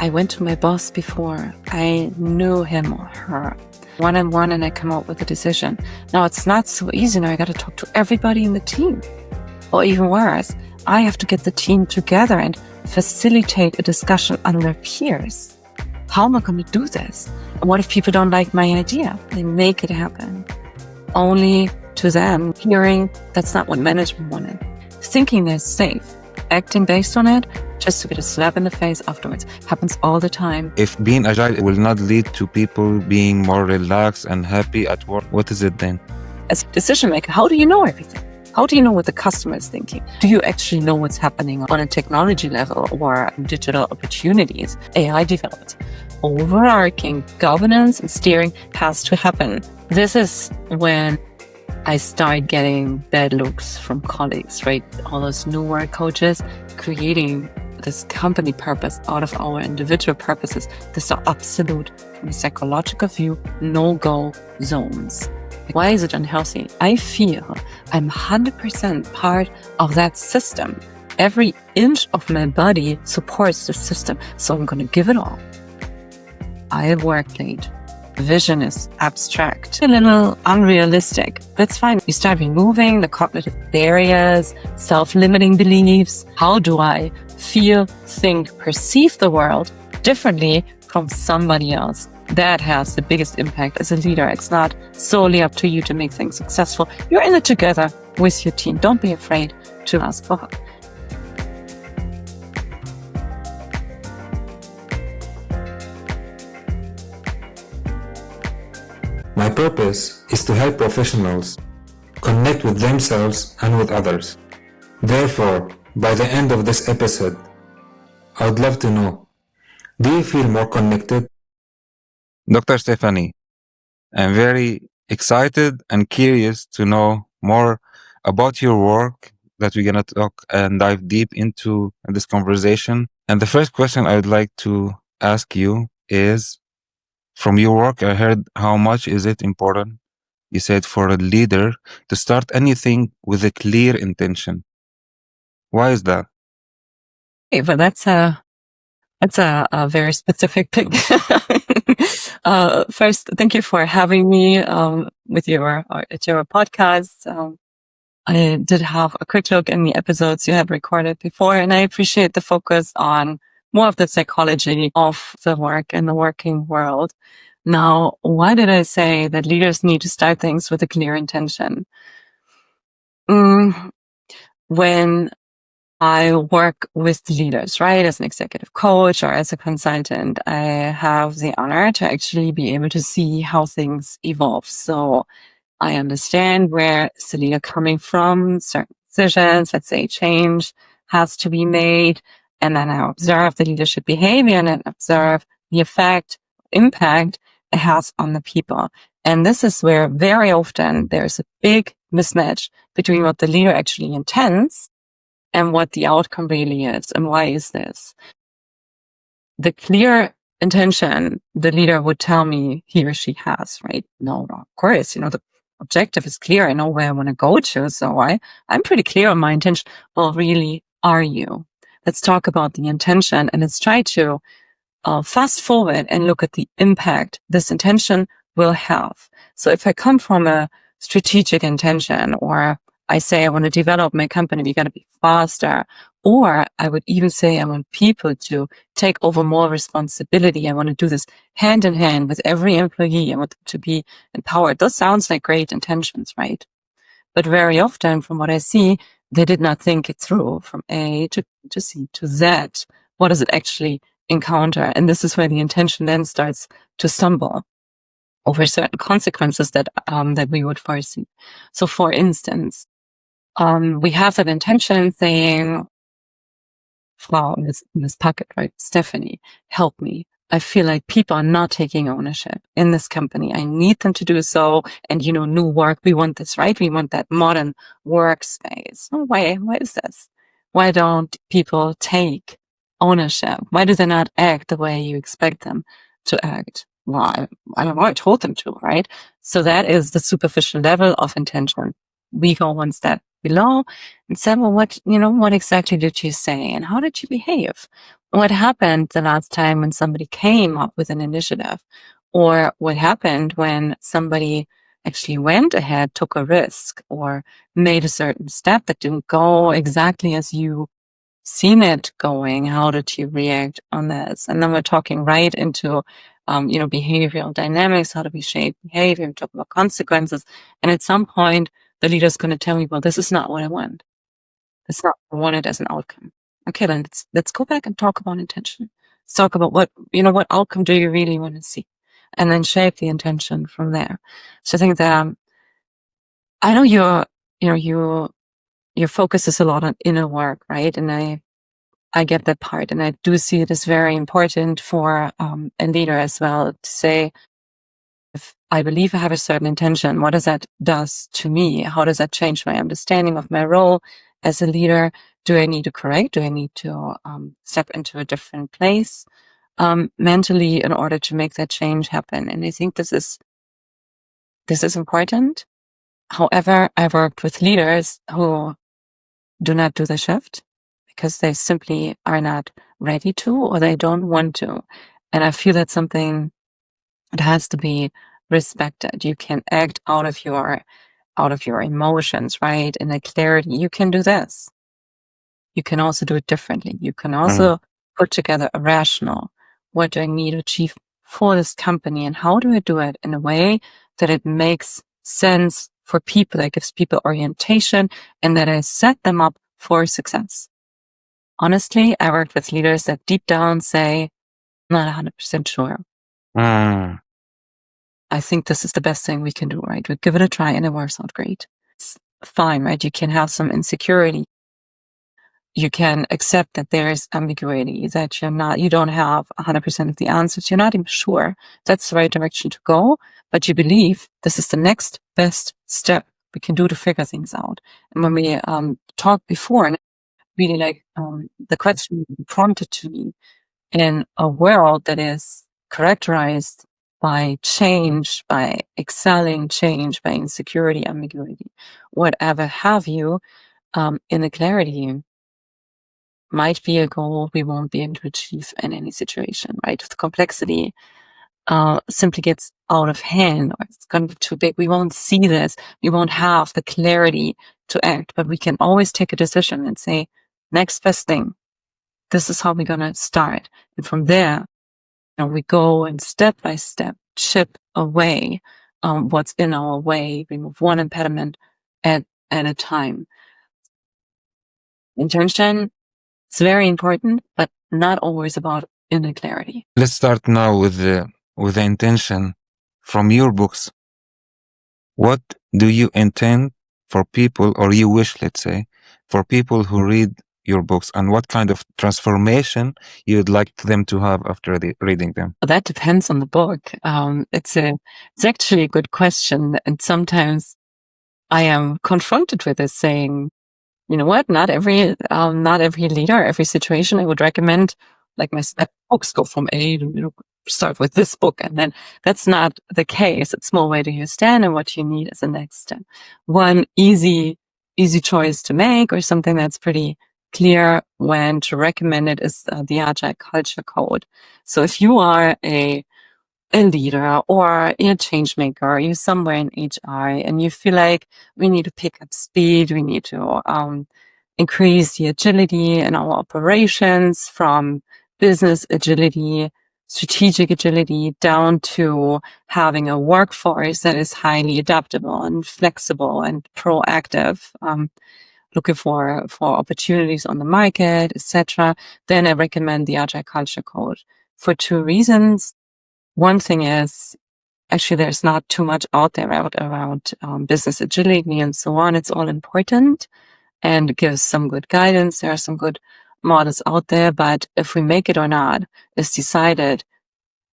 I went to my boss before. I knew him or her one-on-one and I come up with a decision. Now it's not so easy. Now I got to talk to everybody in the team. Or even worse, I have to get the team together and facilitate a discussion on their peers. How am I going to do this? And what if people don't like my idea? They make it happen. Only to them hearing that's not what management wanted. Thinking they're safe, acting based on it, just to get a slap in the face afterwards. Happens all the time. If being agile will not lead to people being more relaxed and happy at work, what is it then? As a decision maker, how do you know everything? How do you know what the customer is thinking? Do you actually know what's happening on a technology level or digital opportunities, AI development? Overarching governance and steering has to happen. This is when I start getting bad looks from colleagues, right? All those new work coaches creating this company purpose out of our individual purposes. These are absolute, from a psychological view, no-go zones. Why is it unhealthy? I feel I'm 100% part of that system. Every inch of my body supports the system, so I'm going to give it all. I work late. Vision is abstract, a little unrealistic. That's fine. You start removing the cognitive barriers, self-limiting beliefs. How do I feel, think, perceive the world differently from somebody else? That has the biggest impact as a leader. It's not solely up to you to make things successful. You're in it together with your team. Don't be afraid to ask for help. My purpose is to help professionals connect with themselves and with others. Therefore, by the end of this episode, I would love to know, do you feel more connected? Dr. Stefanie, I'm very excited and curious to know more about your work that we're going to talk and dive deep into in this conversation. And the first question I would like to ask you is, from your work, I heard how much is it important, you said, for a leader to start anything with a clear intention. Why is that? Okay, but that's a very specific thing. First, thank you for having me at your podcast. I did have a quick look in the episodes you had recorded before, and I appreciate the focus on more of the psychology of the work and the working world. Now, why did I say that leaders need to start things with a clear intention? When I work with leaders, right, as an executive coach or as a consultant, I have the honor to actually be able to see how things evolve. So I understand where is the leader coming from, certain decisions, let's say change has to be made, and then I observe the leadership behavior and then observe the impact it has on the people. And this is where very often there's a big mismatch between what the leader actually intends and what the outcome really is. And why is this? The clear intention the leader would tell me he or she has, right? No, of course, the objective is clear. I know where I want to go to. So I'm pretty clear on my intention. Well, really, are you? Let's talk about the intention and let's try to fast forward and look at the impact this intention will have. So if I come from a strategic intention, or I say I want to develop my company, we got to be faster, or I would even say I want people to take over more responsibility. I want to do this hand in hand with every employee. I want them to be empowered. Those sounds like great intentions, right? But very often, from what I see, they did not think it through from A to C to Z. What does it actually encounter? And this is where the intention then starts to stumble over certain consequences that we would foresee. So for instance, we have that intention saying, Frau, Ms. Puckett, right? Stefanie, help me. I feel like people are not taking ownership in this company. I need them to do so. And, new work, we want this, right? We want that modern workspace. Oh, why is this? Why don't people take ownership? Why do they not act the way you expect them to act? Well, I don't know. I told them to, right? So that is the superficial level of intention. We go one step below and say, well, what exactly did you say? And how did you behave? what happened the last time when somebody came up with an initiative, or what happened when somebody actually went ahead, took a risk, or made a certain step that didn't go exactly as you seen it going. How did you react on this? And then we're talking right into, behavioral dynamics. How do we shape behavior? We talk about consequences. And at some point, the leader's going to tell me, well, this is not what I want. It's not what I wanted as an outcome. Okay, then let's go back and talk about intention. Let's talk about what outcome do you really want to see? And then shape the intention from there. So I think that, I know your focus is a lot on inner work, right? And I get that part, and I do see it as very important for a leader as well to say, if I believe I have a certain intention, what does that does to me? How does that change my understanding of my role as a leader? Do I need to correct? Do I need to step into a different place mentally in order to make that change happen? And I think this is important. However, I've worked with leaders who do not do the shift because they simply are not ready to, or they don't want to. And I feel that's something that has to be respected. You can act out of your emotions, right? In a clarity. You can do this. You can also do it differently. You can also put together a rational. What do I need to achieve for this company, and how do I do it in a way that it makes sense for people, that gives people orientation, and that I set them up for success? Honestly, I worked with leaders that deep down say, I'm not 100% sure. I think this is the best thing we can do, right? We give it a try and it works out great. It's fine, right? You can have some insecurity. You can accept that there is ambiguity, that you don't have 100% of the answers. You're not even sure that's the right direction to go, but you believe this is the next best step we can do to figure things out. And when we talked before, and really like the question prompted to me, in a world that is characterized by change, by excelling change, by insecurity, ambiguity, whatever have you, inequality might be a goal we won't be able to achieve in any situation, right? If the complexity simply gets out of hand, or it's going to be too big, we won't see this. We won't have the clarity to act, but we can always take a decision and say, next best thing. This is how we're going to start. And from there, we go and step by step chip away what's in our way, remove one impediment at a time. Intention is very important, but not always about inner clarity. Let's start now with the intention from your books. What do you intend for people, or you wish, let's say, for people who read your books, and what kind of transformation you'd like them to have after reading them? Well, that depends on the book. It's actually a good question, and sometimes I am confronted with this, saying, you know what? Not every leader, every situation I would recommend, like my step books, go from A to start with this book, and then that's not the case. It's more where do you stand and what you need as the next step. One easy choice to make, or something that's pretty clear when to recommend it, is the Agile Culture Code. So if you are a leader or a change maker, you're somewhere in HR and you feel like we need to pick up speed, we need to increase the agility in our operations, from business agility, strategic agility, down to having a workforce that is highly adaptable and flexible and proactive, looking for opportunities on the market, etc., then I recommend the Agile Culture Code for two reasons. One thing is, actually, there's not too much out there around business agility and so on. It's all important and gives some good guidance. There are some good models out there, but if we make it or not is decided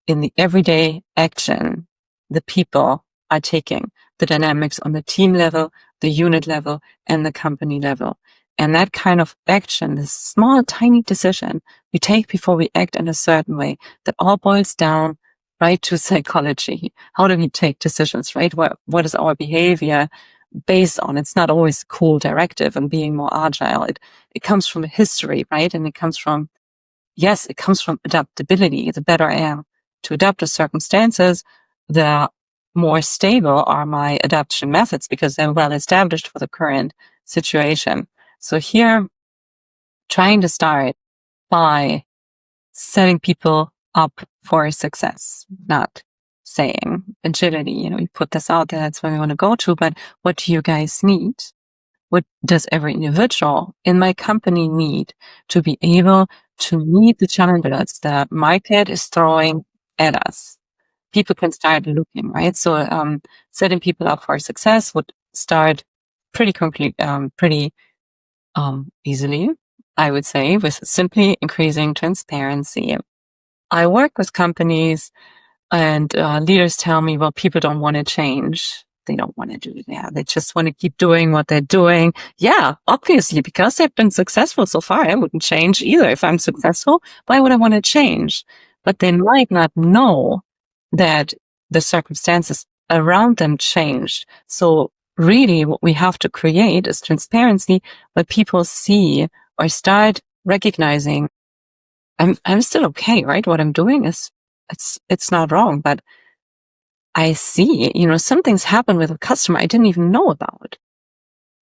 in the everyday action the people are taking, the dynamics on the team level, the unit level, and the company level. And that kind of action, this small, tiny decision we take before we act in a certain way, that all boils down right to psychology. How do we take decisions, right? What is our behavior based on? It's not always a cool directive and being more agile. It comes from history, right? And it comes from yes, it comes from adaptability. The better I am to adapt to circumstances, the more stable are my adaptation methods because they're well established for the current situation. So here, trying to start by setting people up for success, not saying agility, you put this out there, that's where we want to go to, but what do you guys need? What does every individual in my company need to be able to meet the challenges that market is throwing at us? People can start looking, right? So setting people up for success would start pretty easily, I would say, with simply increasing transparency. I work with companies and leaders tell me, well, people don't want to change. They don't want to do that. They just want to keep doing what they're doing. Yeah, obviously, because they've been successful so far, I wouldn't change either. If I'm successful, why would I want to change? But they might not know that the circumstances around them changed. So really what we have to create is transparency where people see or start recognizing I'm still okay, right? What I'm doing is it's not wrong, but I see, some things happen with a customer I didn't even know about.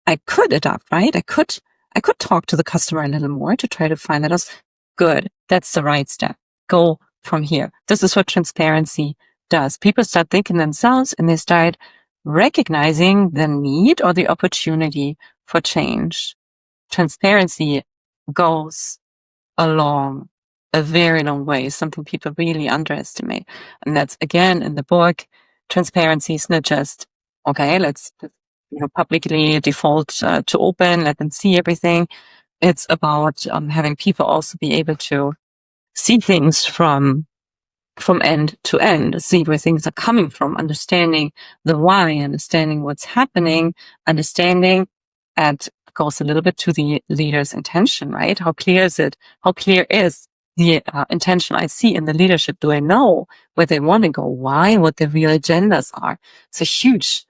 I could adapt, right? I could talk to the customer a little more to try to find that out. Good. That's the right step. Go from here. This is what transparency does. People start thinking themselves and they start recognizing the need or the opportunity for change. Transparency goes along a very long way, something people really underestimate. And that's again in the book, transparency is not just, okay, let's publicly default to open, let them see everything. It's about having people also be able to see things from end to end, see where things are coming from, understanding the why, understanding what's happening, understanding and goes a little bit to the leader's intention, right? How clear is it? How clear is the intention I see in the leadership? Do I know where they want to go? Why? What their real agendas are? It's a huge,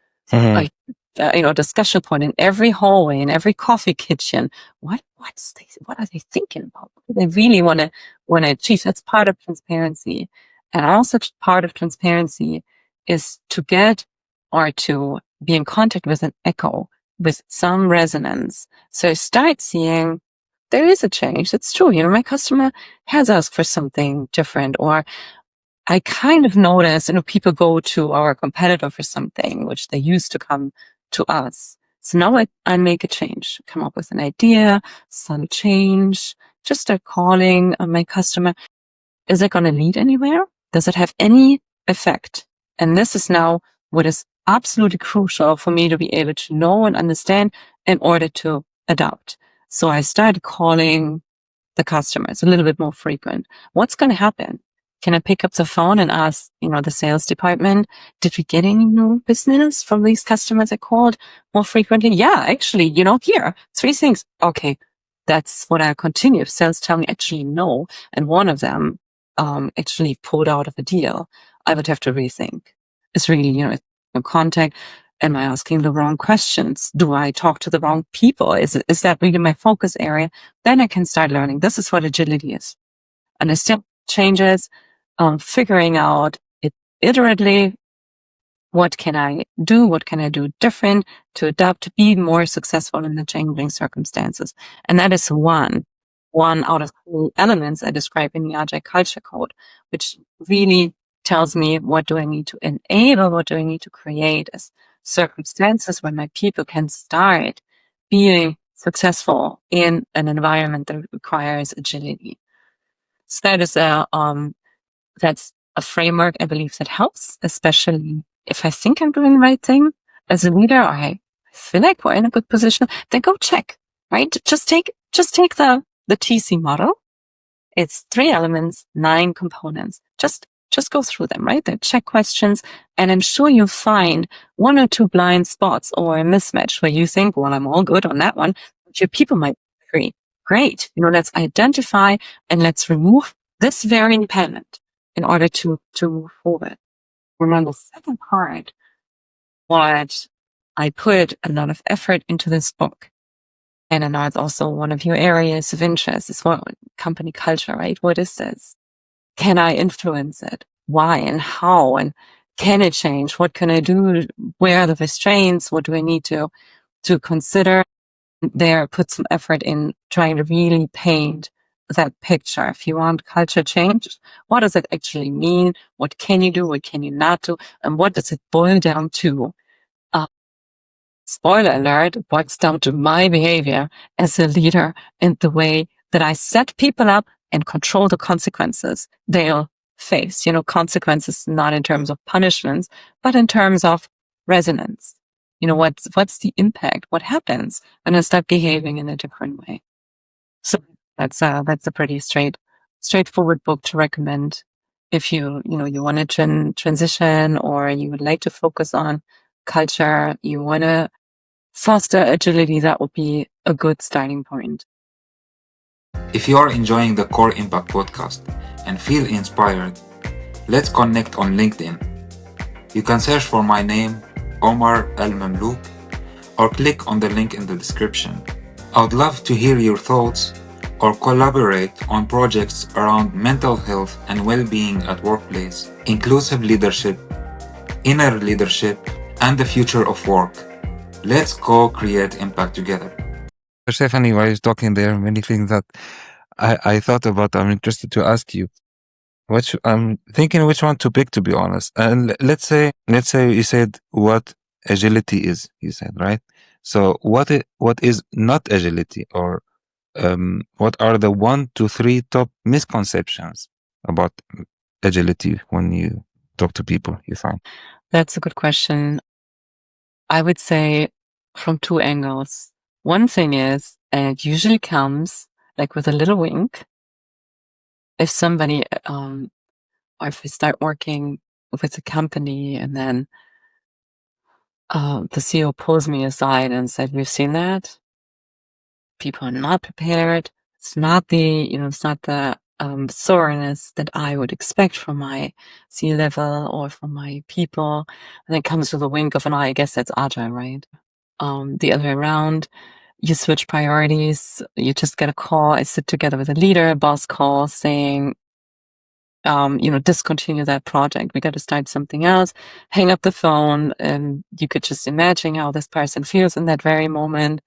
discussion point in every hallway, in every coffee kitchen. What are they thinking about? What do they really want to achieve? That's part of transparency. And also part of transparency is to get or to be in contact with an echo, with some resonance. So start seeing there is a change. It's true. My customer has asked for something different, or I kind of notice, people go to our competitor for something, which they used to come to us. So now I make a change, come up with an idea, some change, just start calling my customer. Is it going to lead anywhere? Does it have any effect? And this is now what is absolutely crucial for me to be able to know and understand in order to adapt. So I started calling the customers a little bit more frequent. What's going to happen? Can I pick up the phone and ask, the sales department, did we get any new business from these customers I called more frequently? Yeah, actually, here, 3 things. Okay, that's what I continue. If sales tell me actually no, and one of them actually pulled out of a deal, I would have to rethink. It's really, contact. Am I asking the wrong questions? Do I talk to the wrong people? Is that really my focus area? Then I can start learning. This is what agility is. Understand changes, figuring out it iteratively. What can I do? What can I do different to adapt, to be more successful in the changing circumstances? And that is one out of 3 elements I describe in the Agile Culture Code, which really tells me what do I need to enable, what do I need to create as circumstances where my people can start being successful in an environment that requires agility. So that is that's a framework I believe that helps, especially if I think I'm doing the right thing as a leader, or I feel like we're in a good position, then go check, right? Just take the TC model. It's 3 elements, 9 components. Just go through them, right? They're check questions, and I'm sure you'll find 1 or 2 blind spots or a mismatch where you think, well, I'm all good on that one, but your people might agree. Great. Let's identify and let's remove this very impediment in order to move forward. Remember the second part, what I put a lot of effort into this book. And I know it's also one of your areas of interest is what company culture, right? What is this? Can I influence it? Why and how? And can it change? What can I do? Where are the restraints? What do I need to consider? There, put some effort in trying to really paint that picture. If you want culture change, what does it actually mean? What can you do? What can you not do? And what does it boil down to? Spoiler alert, it boils down to my behavior as a leader and the way that I set people up and control the consequences they'll face. Consequences not in terms of punishments, but in terms of resonance. What's the impact? What happens when I start behaving in a different way? So that's a pretty straightforward book to recommend if you want to transition, or you would like to focus on culture, you want to foster agility. That would be a good starting point. If you are enjoying the Core Impact podcast and feel inspired, let's connect on LinkedIn. You can search for my name, Omar El Mamlouk, or click on the link in the description. I would love to hear your thoughts or collaborate on projects around mental health and well-being at workplace, inclusive leadership, inner leadership, and the future of work. Let's co-create impact together. Stefanie, while you're talking, there are many things that I thought about. I'm interested to ask you. I'm thinking which one to pick, to be honest. And let's say you said what agility is. You said, right? So what is not agility, or what are the 1 to 3 top misconceptions about agility when you talk to people, you find? That's a good question. I would say from 2 angles. One thing is, and it usually comes like with a little wink, if somebody, or if we start working with a company and then the CEO pulls me aside and said, "We've seen that. People are not prepared. It's not the thoroughness that I would expect from my C-level or from my people." And it comes with a wink of an eye. I guess that's Agile, right? The other way around, you switch priorities. You just get a call. I sit together with a leader, a boss call saying, discontinue that project. We got to start something else. Hang up the phone, and you could just imagine how this person feels in that very moment.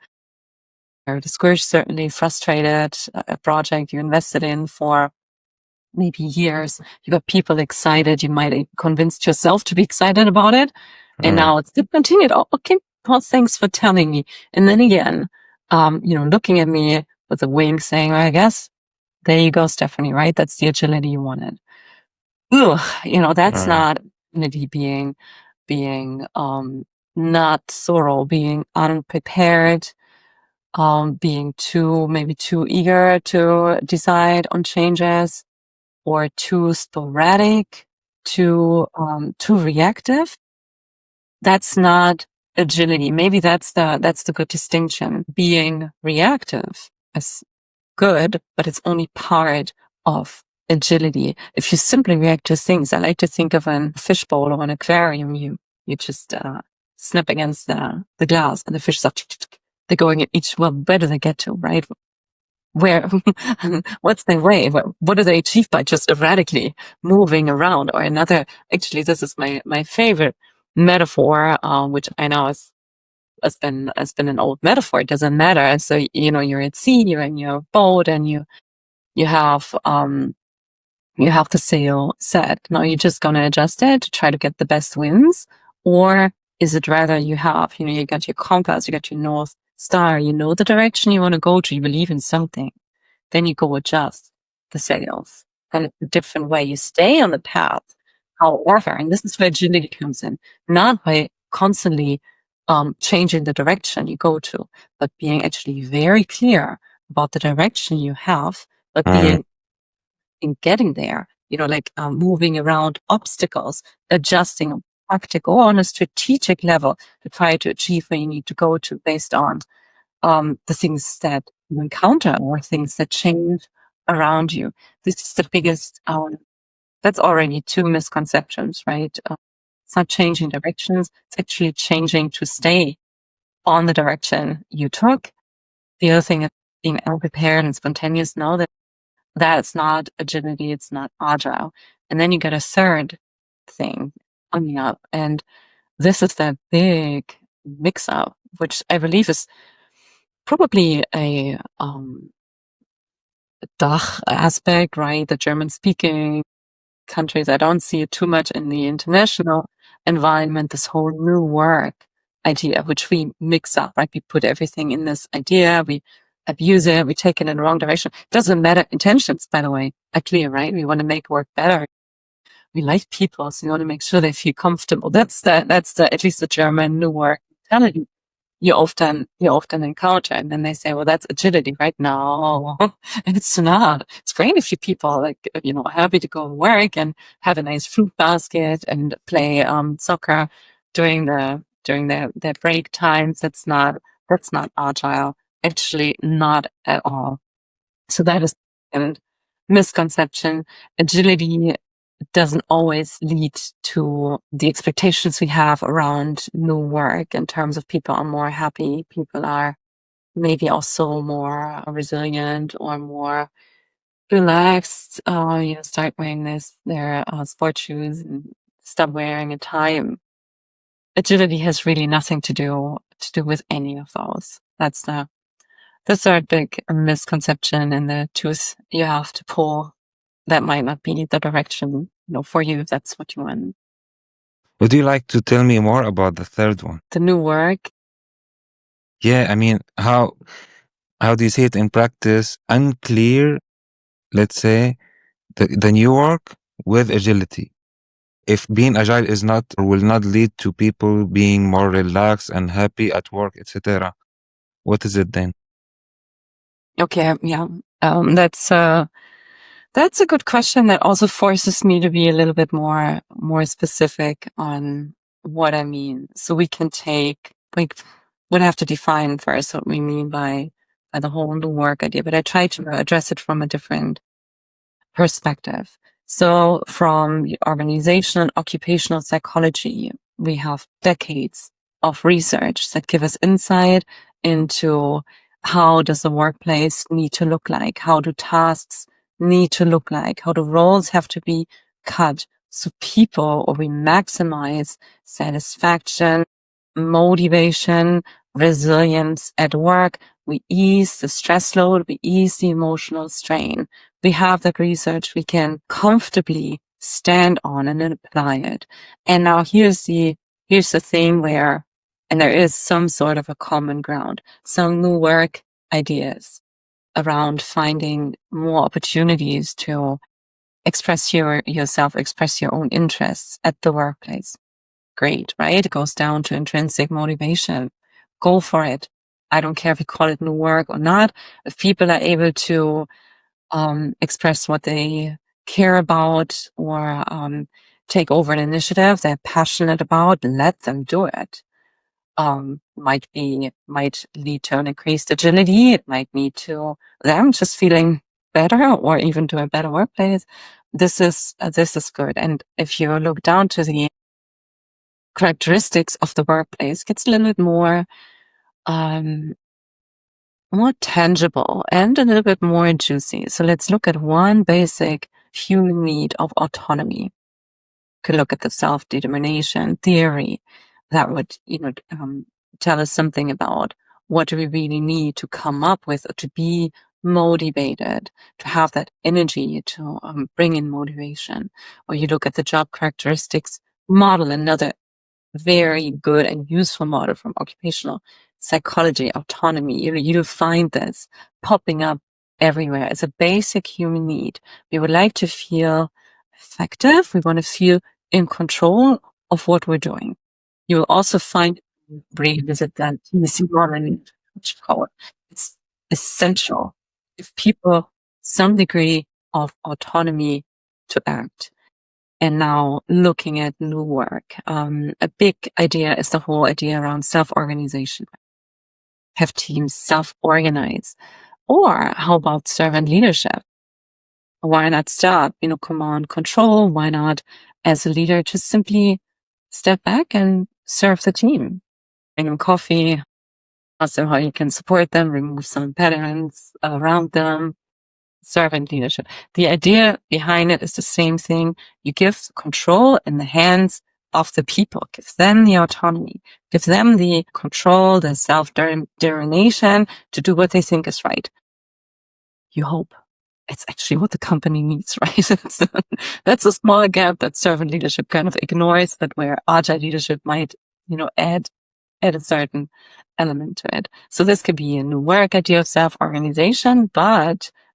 They're discouraged, certainly frustrated. A project you invested in for maybe years. You got people excited. You might have convinced yourself to be excited about it. And now it's discontinued. Oh, okay. Well, thanks for telling me. And then again, looking at me with a wink saying, "I guess there you go, Stefanie, right? That's the agility you wanted." Ugh, that's not agility being not thorough, being unprepared, being maybe too eager to decide on changes, or too sporadic, too reactive. That's not agility. Maybe that's the good distinction. Being reactive is good, but it's only part of agility. If you simply react to things, I like to think of a fishbowl or an aquarium. You just snap against the glass, and the fish are they're going at each. Well, where do they get to, right? Where? What's their way? What do they achieve by just erratically moving around? Or another. Actually, this is my favorite metaphor, which I know has been an old metaphor. It doesn't matter. So you're at sea, you're in your boat, and you have the sail set. Now you're just gonna adjust it to try to get the best winds, or is it rather you got your compass, you got your North Star, you know the direction you want to go to, you believe in something, then you go adjust the sails. And it's a different way. You stay on the path. However, and this is where agility comes in, not by constantly changing the direction you go to, but being actually very clear about the direction you have, but being in getting there, moving around obstacles, adjusting on a practical or on a strategic level to try to achieve where you need to go to based on the things that you encounter or things that change around you. This is the biggest, that's already 2 misconceptions, right? It's not changing directions. It's actually changing to stay on the direction you took. The other thing is being unprepared and spontaneous. Know that that's not agility. It's not agile. And then you get a third thing coming up. And this is that big mix up, which I believe is probably a Dach aspect, right? The German speaking countries. I don't see it too much in the international environment, this whole new work idea, which we mix up, right? We put everything in this idea, we abuse it, we take it in the wrong direction. Doesn't matter. Intentions, by the way, are clear, right? We want to make work better. We like people, so we want to make sure they feel comfortable. That's the at least the German new work mentality you often encounter. And then they say, well, that's agility, right? No, it's not. It's great if you people are like, happy to go to work and have a nice fruit basket and play soccer during their break times. That's not agile. Actually, not at all. So that is a misconception. Agility doesn't always lead to the expectations we have around new work in terms of people are more happy, people are maybe also more resilient or more relaxed, start wearing their sport shoes and stop wearing a tie. Agility has really nothing to do with any of those. That's the third big misconception and the tooth you have to pull. That might not be the direction, for you if that's what you want. Would you like to tell me more about the third one? The new work. Yeah, I mean, how do you see it in practice? Unclear, let's say, the new work with agility. If being agile is not or will not lead to people being more relaxed and happy at work, etc., what is it then? Okay, yeah, that's a good question that also forces me to be a little bit more specific on what I mean. So we would have to define first what we mean by the whole new work idea, but I try to address it from a different perspective. So from organizational and occupational psychology, we have decades of research that give us insight into how does the workplace need to look like? How do tasks need to look like? How do roles have to be cut so we maximize satisfaction, motivation, resilience at work. We ease the stress load. We ease the emotional strain. We have that research we can comfortably stand on and then apply it. And now here's the thing where, and there is some sort of a common ground, some new work ideas around finding more opportunities to express yourself, express your own interests at the workplace. Great, right? It goes down to intrinsic motivation. Go for it. I don't care if you call it new work or not. If people are able to express what they care about or take over an initiative they're passionate about, let them do it. Might lead to an increased agility. It might lead to them just feeling better or even to a better workplace. This is good. And if you look down to the characteristics of the workplace, it gets a little bit more tangible and a little bit more juicy. So let's look at one basic human need of autonomy. You could look at the self-determination theory that would, tell us something about what do we really need to come up with or to be motivated, to have that energy to bring in motivation. Or you look at the job characteristics model, another very good and useful model from occupational psychology, autonomy. You'll find this popping up everywhere. It's a basic human need. We would like to feel effective. We want to feel in control of what we're doing. You will also find, revisit that TC model, it's essential. Give people some degree of autonomy to act. And now looking at new work, a big idea is the whole idea around self-organization. Have teams self-organize. Or how about servant leadership? Why not start, command control? Why not, as a leader, just simply step back and serve the team? Bring them coffee, Also how you can support them, remove some impediments around them. Servant leadership. The idea behind it is the same thing. You give control in the hands of the people, give them the autonomy, give them the control, the self-determination to do what they think is right. You hope it's actually what the company needs, right? That's a small gap that servant leadership kind of ignores, but where agile leadership might, add a certain element to it. So this could be a new work idea of self-organization,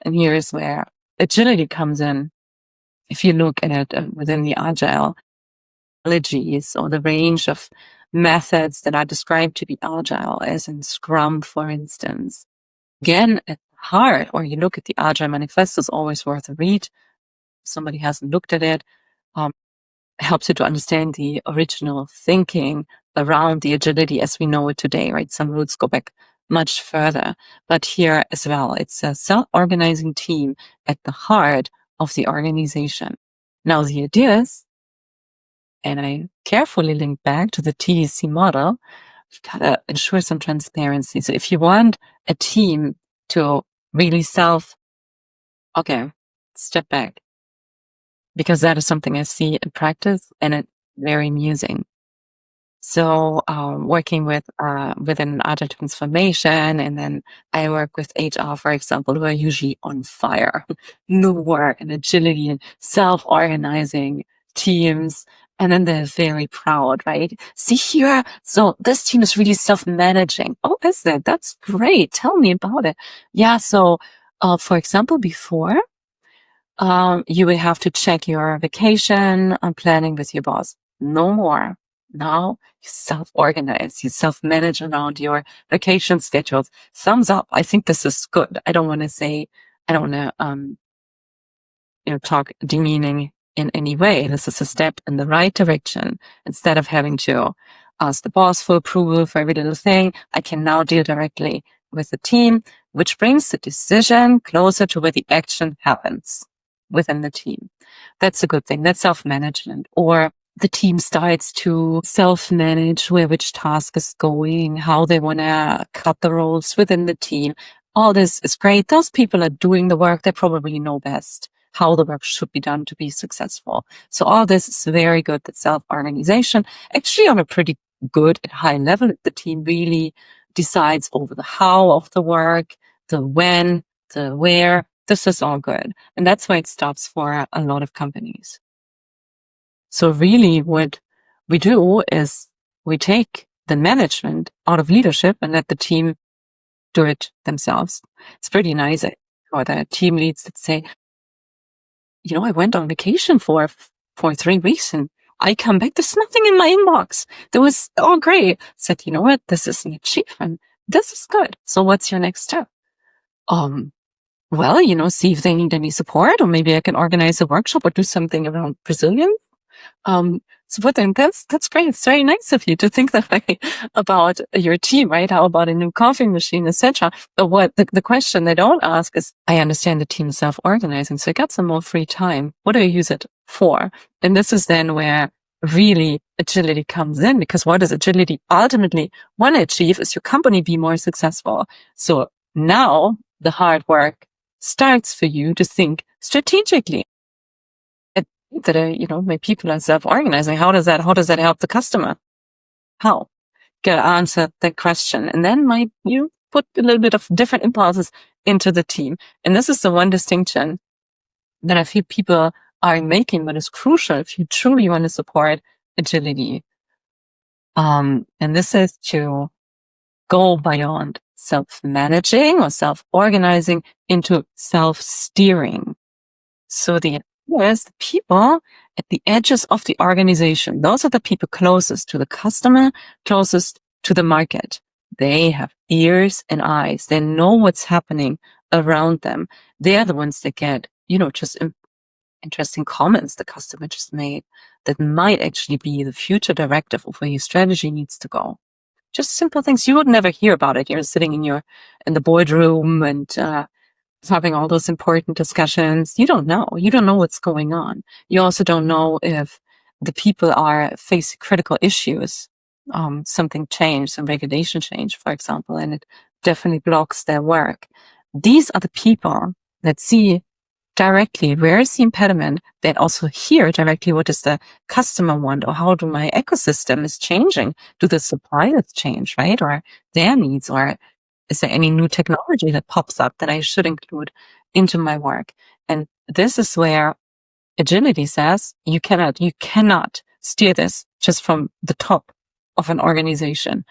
and here's where agility comes in. If you look at it within the agile methodologies or the range of methods that are described to be agile, as in Scrum, for instance, again, at the heart, or you look at the Agile Manifesto, is always worth a read. If somebody hasn't looked at it, helps you to understand the original thinking around the agility as we know it today, right? Some roots go back much further, but here as well, it's a self-organizing team at the heart of the organization. Now the ideas, and I carefully link back to the TDC model, you've got to ensure some transparency. So if you want a team to really step back, because that is something I see in practice and it's very amusing. So working with within agile transformation, and then I work with HR, for example, who are usually on fire, new work and agility and self-organizing teams. And then they're very proud, right? See here, so this team is really self-managing. Oh, is it? That's great. Tell me about it. Yeah, so for example, before, you will have to check your vacation planning with your boss. No more. Now you self-organize, you self-manage around your vacation schedules. Thumbs up. I think this is good. I don't want to talk demeaning in any way. This is a step in the right direction. Instead of having to ask the boss for approval for every little thing, I can now deal directly with the team, which brings the decision closer to where the action happens within the team. That's a good thing. That's self-management. Or the team starts to self-manage where which task is going, how they want to cut the roles within the team. All this is great. Those people are doing the work. They probably know best how the work should be done to be successful. So all this is very good. That self-organization, actually on a pretty good and high level, the team really decides over the how of the work, the when, the where. This is all good. And that's why it stops for a lot of companies. So really what we do is we take the management out of leadership and let the team do it themselves. It's pretty nice for the team leads that say, I went on vacation for 3 weeks and I come back, there's nothing in my inbox. There was all great. I said, you know what? This is an achievement. This is good. So what's your next step? Well, see if they need any support, or maybe I can organize a workshop or do something around resilience. So then that's great. It's very nice of you to think that way about your team, right? How about a new coffee machine, etc. But what the question they don't ask is, I understand the team is self-organizing, so I got some more free time. What do I use it for? And this is then where really agility comes in, because what does agility ultimately want to achieve is your company be more successful. So now the hard work starts for you to think strategically. That my people are self-organizing. How does that help the customer? How? Gotta answer that question. And then you put a little bit of different impulses into the team. And this is the one distinction that I feel people are making, but is crucial if you truly want to support agility. And this is to go beyond self-managing or self-organizing into self-steering. So the people at the edges of the organization, those are the people closest to the customer, closest to the market. They have ears and eyes. They know what's happening around them. They're the ones that get, just interesting comments the customer just made that might actually be the future directive of where your strategy needs to go. Just simple things you would never hear about it. You're sitting in the boardroom and having all those important discussions. You don't know what's going on. You also don't know if the people are facing critical issues. something change, some regulation change, for example, and it definitely blocks their work. These are the people that see directly where is the impediment, that also hear directly what does the customer want, or how do my ecosystem is changing, do the suppliers change, right, or their needs, or is there any new technology that pops up that I should include into my work? And this is where agility says you cannot steer this just from the top of an organization.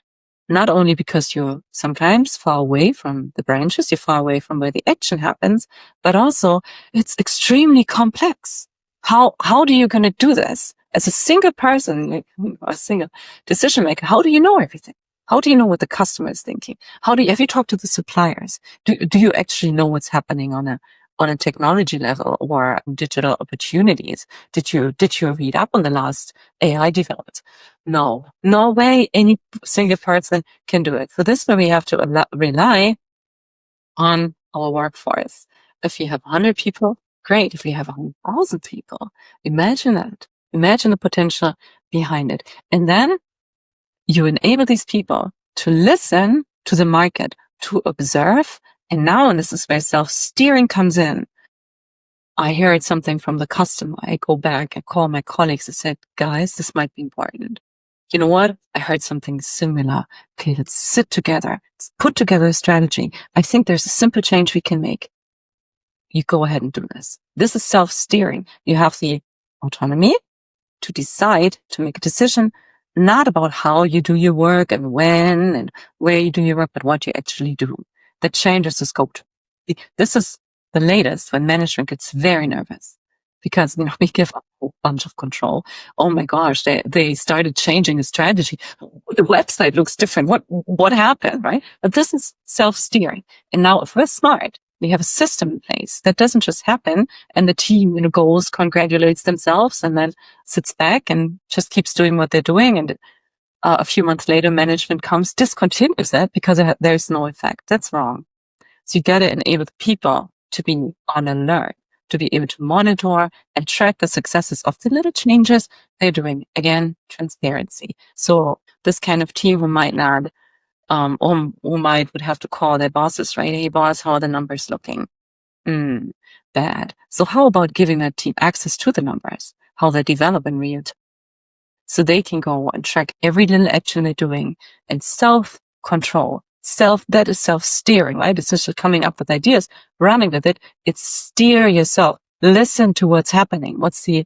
Not only because you're sometimes far away from the branches, you're far away from where the action happens, but also it's extremely complex. How do you going to do this as a single person, like a single decision maker? How do you know everything? How do you know what the customer is thinking? Have you talked to the suppliers? Do you actually know what's happening on a technology level or digital opportunities? Did you read up on the last AI developments? No way any single person can do it. So this is where we have to rely on our workforce. If you have 100 people, great. If you have 100,000 people, imagine that. Imagine the potential behind it. And then you enable these people to listen to the market, to observe. And now, and this is where self-steering comes in. I heard something from the customer. I go back, I call my colleagues and said, guys, this might be important. You know what? I heard something similar. Okay, let's sit together. Let's put together a strategy. I think there's a simple change we can make. You go ahead and do this. This is self-steering. You have the autonomy to decide, to make a decision, not about how you do your work and when and where you do your work, but what you actually do. That changes the scope. This is the latest when management gets very nervous because, we give a whole bunch of control. Oh my gosh, they started changing the strategy. The website looks different. What happened, right? But this is self-steering. And now if we're smart, we have a system in place that doesn't just happen and the team, goes, congratulates themselves and then sits back and just keeps doing what they're doing. And a few months later, management comes, discontinues that because there's no effect. That's wrong. So you got to enable the people to be on alert, to be able to monitor and track the successes of the little changes they're doing. Again, transparency. So this kind of team who might not, would have to call their bosses, right? Hey boss, how are the numbers looking? Bad. So how about giving that team access to the numbers, how they develop in real time, so they can go and track every little action they're doing and self-control. That is self-steering, right? It's just coming up with ideas, running with it. It's steer yourself. Listen to what's happening. What's the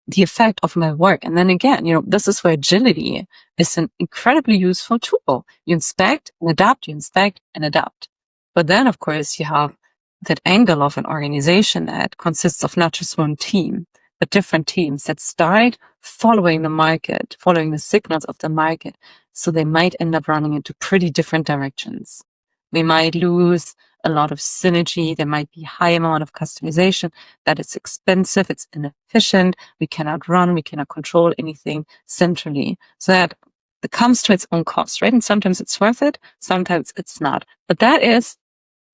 effect of my work? And then again, this is where agility is an incredibly useful tool. You inspect and adapt. But then, of course, you have that angle of an organization that consists of not just one team, but different teams that start following the market, following the signals of the market. So they might end up running into pretty different directions. We might lose a lot of synergy. There might be high amount of customization. That is expensive. It's inefficient. We cannot control anything centrally. So that it comes to its own cost, right? And sometimes it's worth it. Sometimes it's not. But that is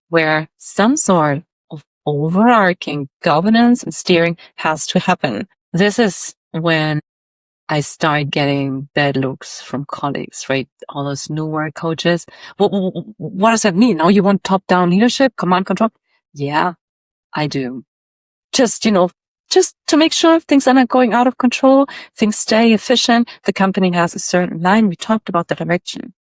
where some sort of overarching governance and steering has to happen. This is when I start getting bad looks from colleagues, right? All those new work coaches. What does that mean? Now you want top-down leadership, command control? Yeah, I do. Just to make sure things are not going out of control, things stay efficient. The company has a certain line. We talked about the direction.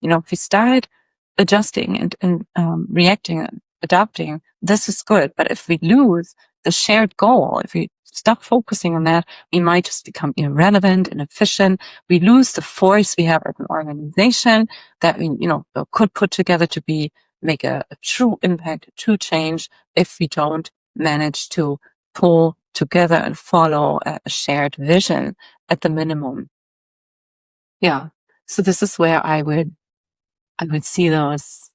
If we start adjusting and reacting and adapting, this is good. But if we lose the shared goal, if we stop focusing on that, we might just become irrelevant, inefficient. We lose the force we have as an organization that we, could put together to make a true impact, a true change, if we don't manage to pull together and follow a shared vision at the minimum. Yeah. So this is where I would see those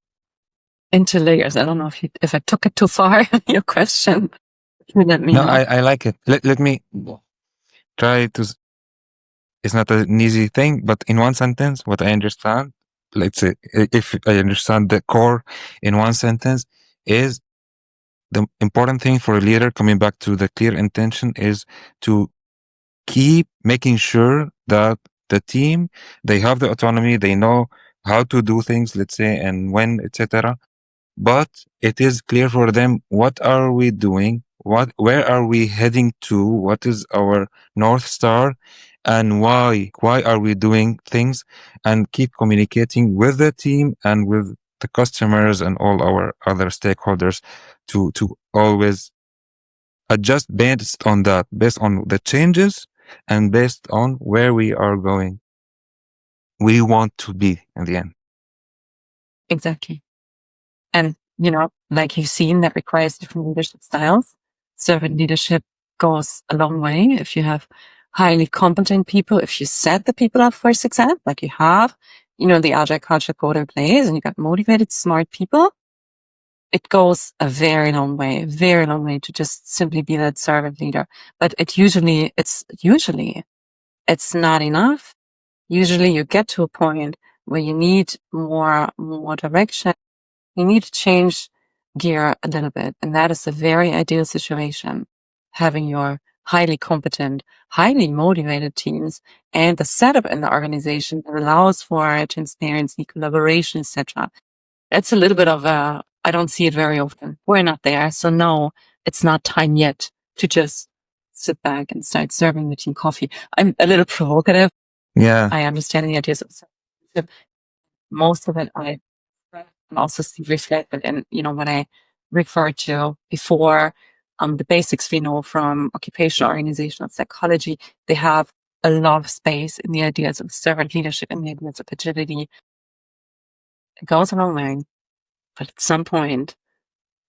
interlayers. I don't know if I took it too far, your question. Let me know. I like it. Let me try to. It's not an easy thing, but in one sentence, what I understand, let's say, if I understand the core in one sentence, is the important thing for a leader, coming back to the clear intention, is to keep making sure that the team, they have the autonomy, they know how to do things, let's say, and when, etc. But it is clear for them, what are we doing? Where are we heading to? What is our North Star? And why are we doing things? And keep communicating with the team and with the customers and all our other stakeholders to always adjust based on that, based on the changes and based on where we are going. We want to be in the end. Exactly. And, like you've seen, that requires different leadership styles. Servant leadership goes a long way. If you have highly competent people, if you set the people up for success, like you have, the Agile culture code in place, and you got motivated, smart people, it goes a very long way to just simply be that servant leader. But it's not enough. Usually you get to a point where you need more direction. You need to change gear a little bit. And that is a very ideal situation. Having your highly competent, highly motivated teams and the setup in the organization that allows for transparency, collaboration, etc. It's a little bit of I don't see it very often. We're not there. So no, it's not time yet to just sit back and start serving the team coffee. I'm a little provocative. Yeah. I understand the ideas of most of it I also see reflected in, what I referred to before. The basics we know from occupational organizational psychology, they have a lot of space in the ideas of servant leadership and the ideas of agility. It goes a long way, but at some point,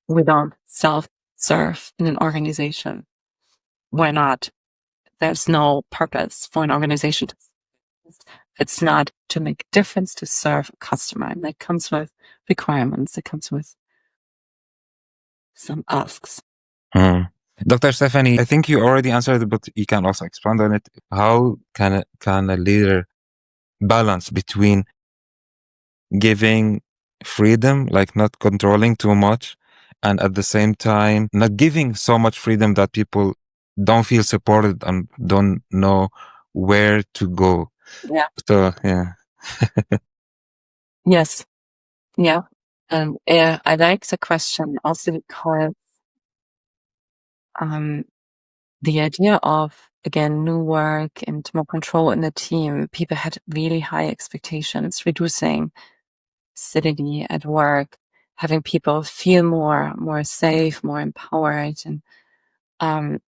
we don't self-serve in an organization. Why not? There's no purpose for an organization to it's not to make a difference, to serve a customer. And that comes with requirements. It comes with some asks. Dr. Stefanie, I think you already answered it, but you can also expand on it. How can a leader balance between giving freedom, like not controlling too much, and at the same time not giving so much freedom that people don't feel supported and don't know where to go? Yeah. So, yeah. Yes. Yeah. I like the question also because the idea of, again, new work and more control in the team, people had really high expectations, reducing acidity at work, having people feel more safe, more empowered, and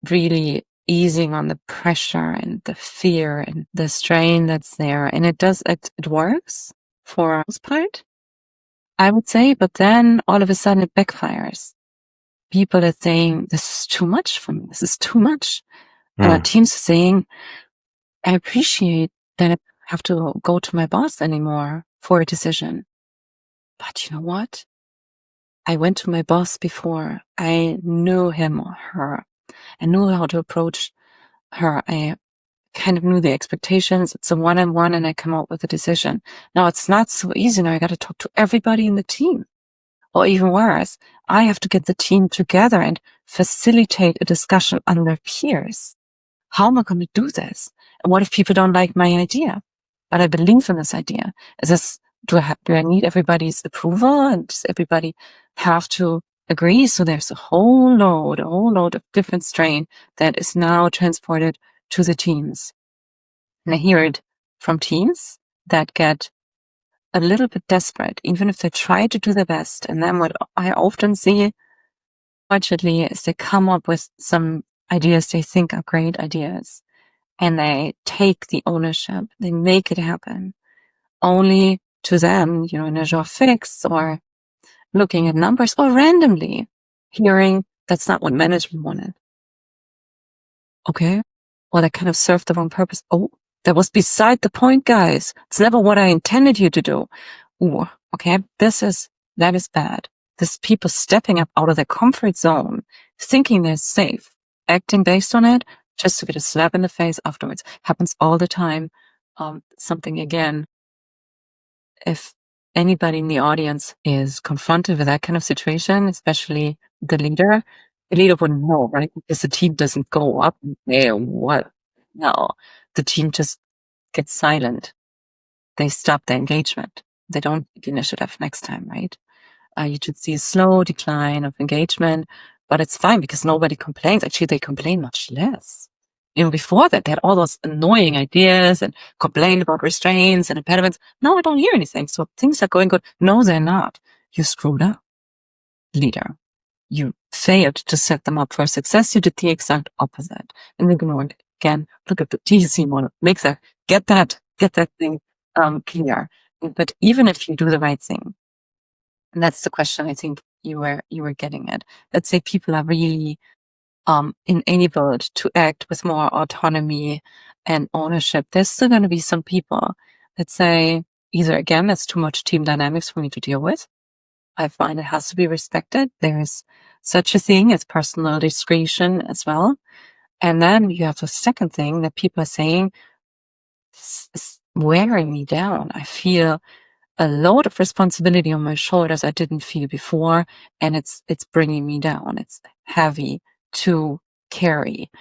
really easing on the pressure and the fear and the strain that's there. And it works for the most part, I would say, but then all of a sudden it backfires. People are saying, this is too much for me. This is too much. And our teams are saying, I appreciate that I have to go to my boss anymore for a decision. But you know what? I went to my boss before. I knew him or her. I knew how to approach her. I kind of knew the expectations. It's a one-on-one and I come up with a decision. Now it's not so easy. Now I got to talk to everybody in the team. Or even worse, I have to get the team together and facilitate a discussion on their peers. How am I going to do this? And what if people don't like my idea? But I believe in this idea. Do I need everybody's approval? And does everybody have to agree? So there's a whole load of different strain that is now transported to the teams. And I hear it from teams that get a little bit desperate, even if they try to do their best. And then what I often see, fortunately, is they come up with some ideas they think are great ideas. And they take the ownership. They make it happen. Only to them, in a job fix or looking at numbers or randomly hearing that's not what management wanted. Okay. Well, that kind of served the wrong purpose. Oh, that was beside the point, guys. It's never what I intended you to do. Ooh, okay. That is bad. This people stepping up out of their comfort zone, thinking they're safe, acting based on it, just to get a slap in the face afterwards. Happens all the time. Something again, if anybody in the audience is confronted with that kind of situation, especially the leader wouldn't know, right? Because the team doesn't go up and say, what? No, the team just get silent. They stop the engagement. They don't take initiative next time, right? You should see a slow decline of engagement, but it's fine because nobody complains. Actually, they complain much less. Before that, they had all those annoying ideas and complained about restraints and impediments. Now I don't hear anything. So things are going good. No, they're not. You screwed up, leader. You failed to set them up for success. You did the exact opposite and ignored it. Again, look at the TC model. Get that thing clear. But even if you do the right thing, and that's the question I think you were getting at. Let's say people are really enabled to act with more autonomy and ownership. There's still going to be some people that say either, again, that's too much team dynamics for me to deal with. I find it has to be respected. There's such a thing as personal discretion as well. And then you have the second thing that people are saying, this is wearing me down. I feel a load of responsibility on my shoulders I didn't feel before, and it's bringing me down. It's heavy to carry.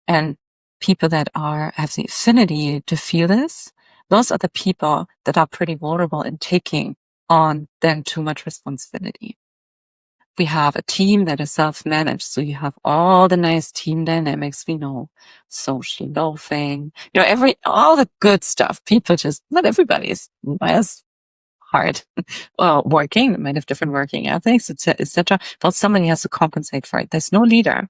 And people that have the affinity to feel this, those are the people that are pretty vulnerable in taking on then too much responsibility. We have a team that is self-managed, so you have all the nice team dynamics we know, social loafing, all the good stuff. People not everybody is as hard working. They might have different working ethics, etc. But somebody has to compensate for it. There's no leader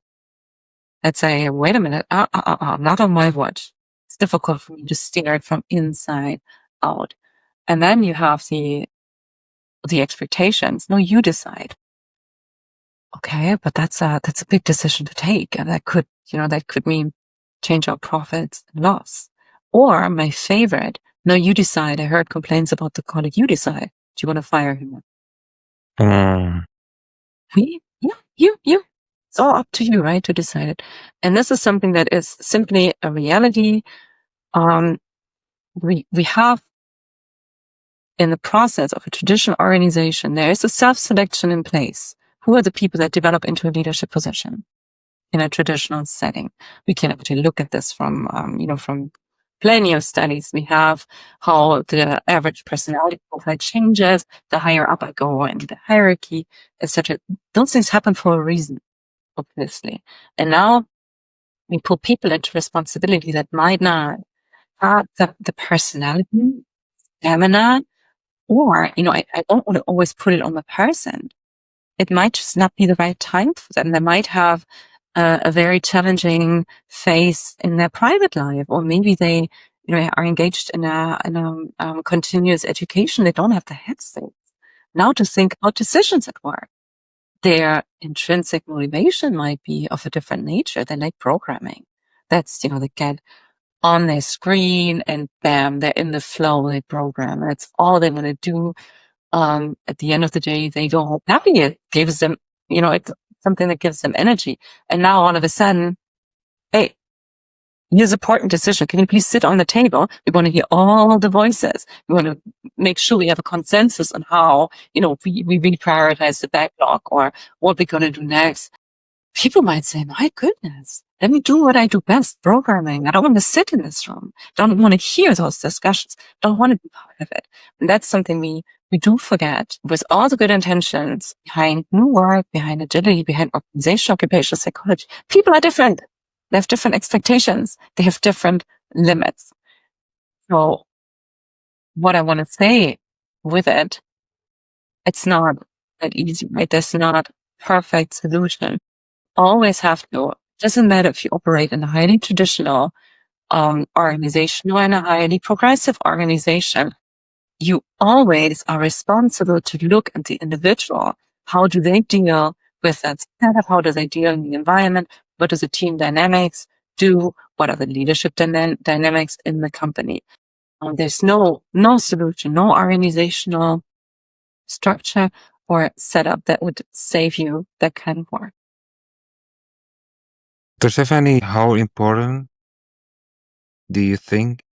that say, wait a minute, not on my watch. It's difficult for me to steer it from inside out. And then you have the expectations. No, you decide. Okay, but that's a big decision to take, and that could mean change our profits and loss. Or my favorite, no, you decide. I heard complaints about the colleague. You decide. Do you want to fire him? Me? Yeah, you. It's all up to you, right, to decide it. And this is something that is simply a reality. We have in the process of a traditional organization, there is a self-selection in place. Who are the people that develop into a leadership position in a traditional setting? We can actually look at this from plenty of studies. We have how the average personality profile changes the higher up I go in the hierarchy, etc. Those things happen for a reason, obviously. And now we put people into responsibility that might not have the personality, stamina, or, I don't want to always put it on the person. It might just not be the right time for them. They might have a very challenging phase in their private life, or maybe they, are engaged in a continuous education. They don't have the headspace now to think about decisions at work. Their intrinsic motivation might be of a different nature. They like programming. That's, they get on their screen and bam, they're in the flow, they program. That's all they want to do. At the end of the day, they go home happy. It gives them, it's something that gives them energy. And now all of a sudden, hey, here's an important decision. Can you please sit on the table? We want to hear all the voices. We want to make sure we have a consensus on how, we really prioritize the backlog or what we're going to do next. People might say, my goodness, let me do what I do best, programming. I don't want to sit in this room. Don't want to hear those discussions. Don't want to be part of it. And that's something we do forget with all the good intentions behind new work, behind agility, behind organizational occupational psychology. People are different. They have different expectations. They have different limits. So what I want to say with it, it's not that easy, right? There's not a perfect solution. Always have to. Doesn't matter if you operate in a highly traditional organization or in a highly progressive organization. You always are responsible to look at the individual. How do they deal with that setup? How do they deal in the environment? What does the team dynamics do? What are the leadership dynamics in the company? There's no solution, no organizational structure or setup that would save you that kind of work. Stefanie, how important do you think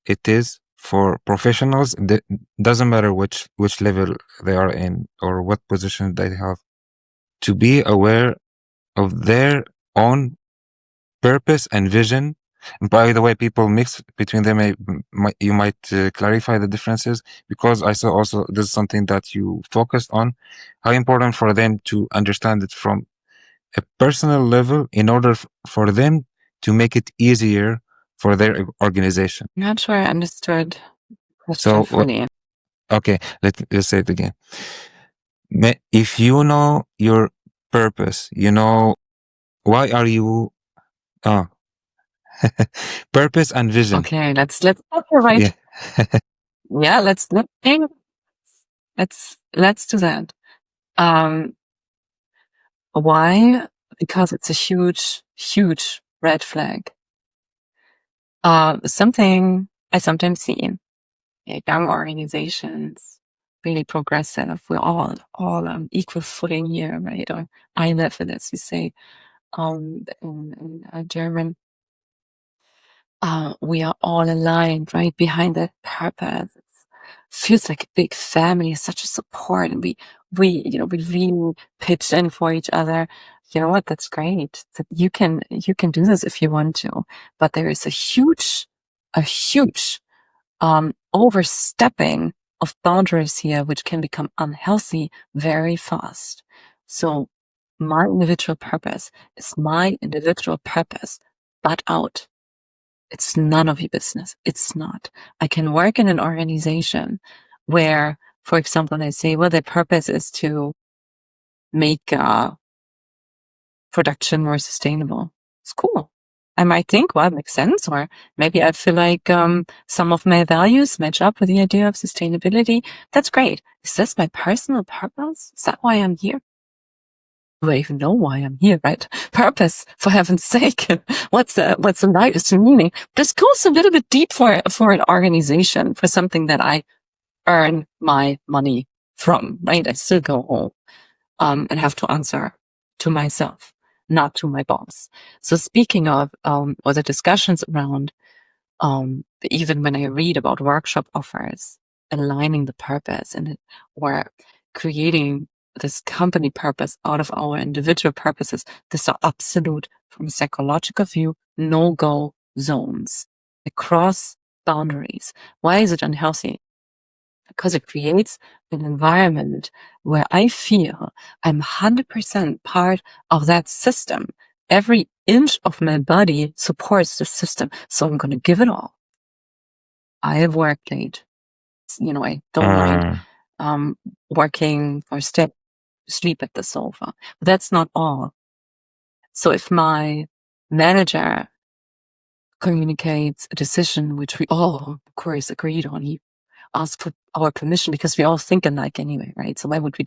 it is for professionals? It doesn't matter which level they are in or what position they have, to be aware of their own purpose and vision And by the way, people mix between them. You might clarify the differences, because I saw also this is something that you focused on, how important for them to understand it from a personal level in order for them to make it easier for their organization. Not sure I understood the question So, fully. okay, let's say it again. If you know your purpose, you know why are you purpose and vision. Okay, let's okay, right. Yeah. Yeah, let's do that. Why? Because it's a huge red flag. Something I sometimes see in young organizations, really progressive. We're all equal footing here, right? Or eye level, as you say, in German. We are all aligned, right, behind that purpose. It feels like a big family, such a support, and we really pitch in for each other. You know what? That's great. That you can do this if you want to, but there is a huge overstepping of boundaries here, which can become unhealthy very fast. So my individual purpose is my individual purpose, but out. It's none of your business. It's not. I can work in an organization where, for example, I say, well, their purpose is to make production more sustainable. It's cool. I might think, well, it makes sense. Or maybe I feel like some of my values match up with the idea of sustainability. That's great. Is this my personal purpose? Is that why I'm here? Do I even know why I'm here, right? Purpose, for heaven's sake. What's the lightest meaning? This goes a little bit deep for an organization, for something that I earn my money from, right? I still go home and have to answer to myself, not to my boss. So speaking of or the discussions around even when I read about workshop offers, aligning the purpose in it, or creating this company purpose out of our individual purposes, these are absolute, from a psychological view, no-go zones. They cross boundaries. Why is it unhealthy? Because it creates an environment where I feel I'm 100% part of that system. Every inch of my body supports the system, so I'm going to give it all. I have worked late. I don't mind working or sleep at the sofa. But that's not all. So if my manager communicates a decision which we all, of course, agreed on, he asked for our permission because we all think alike anyway, right? So why would we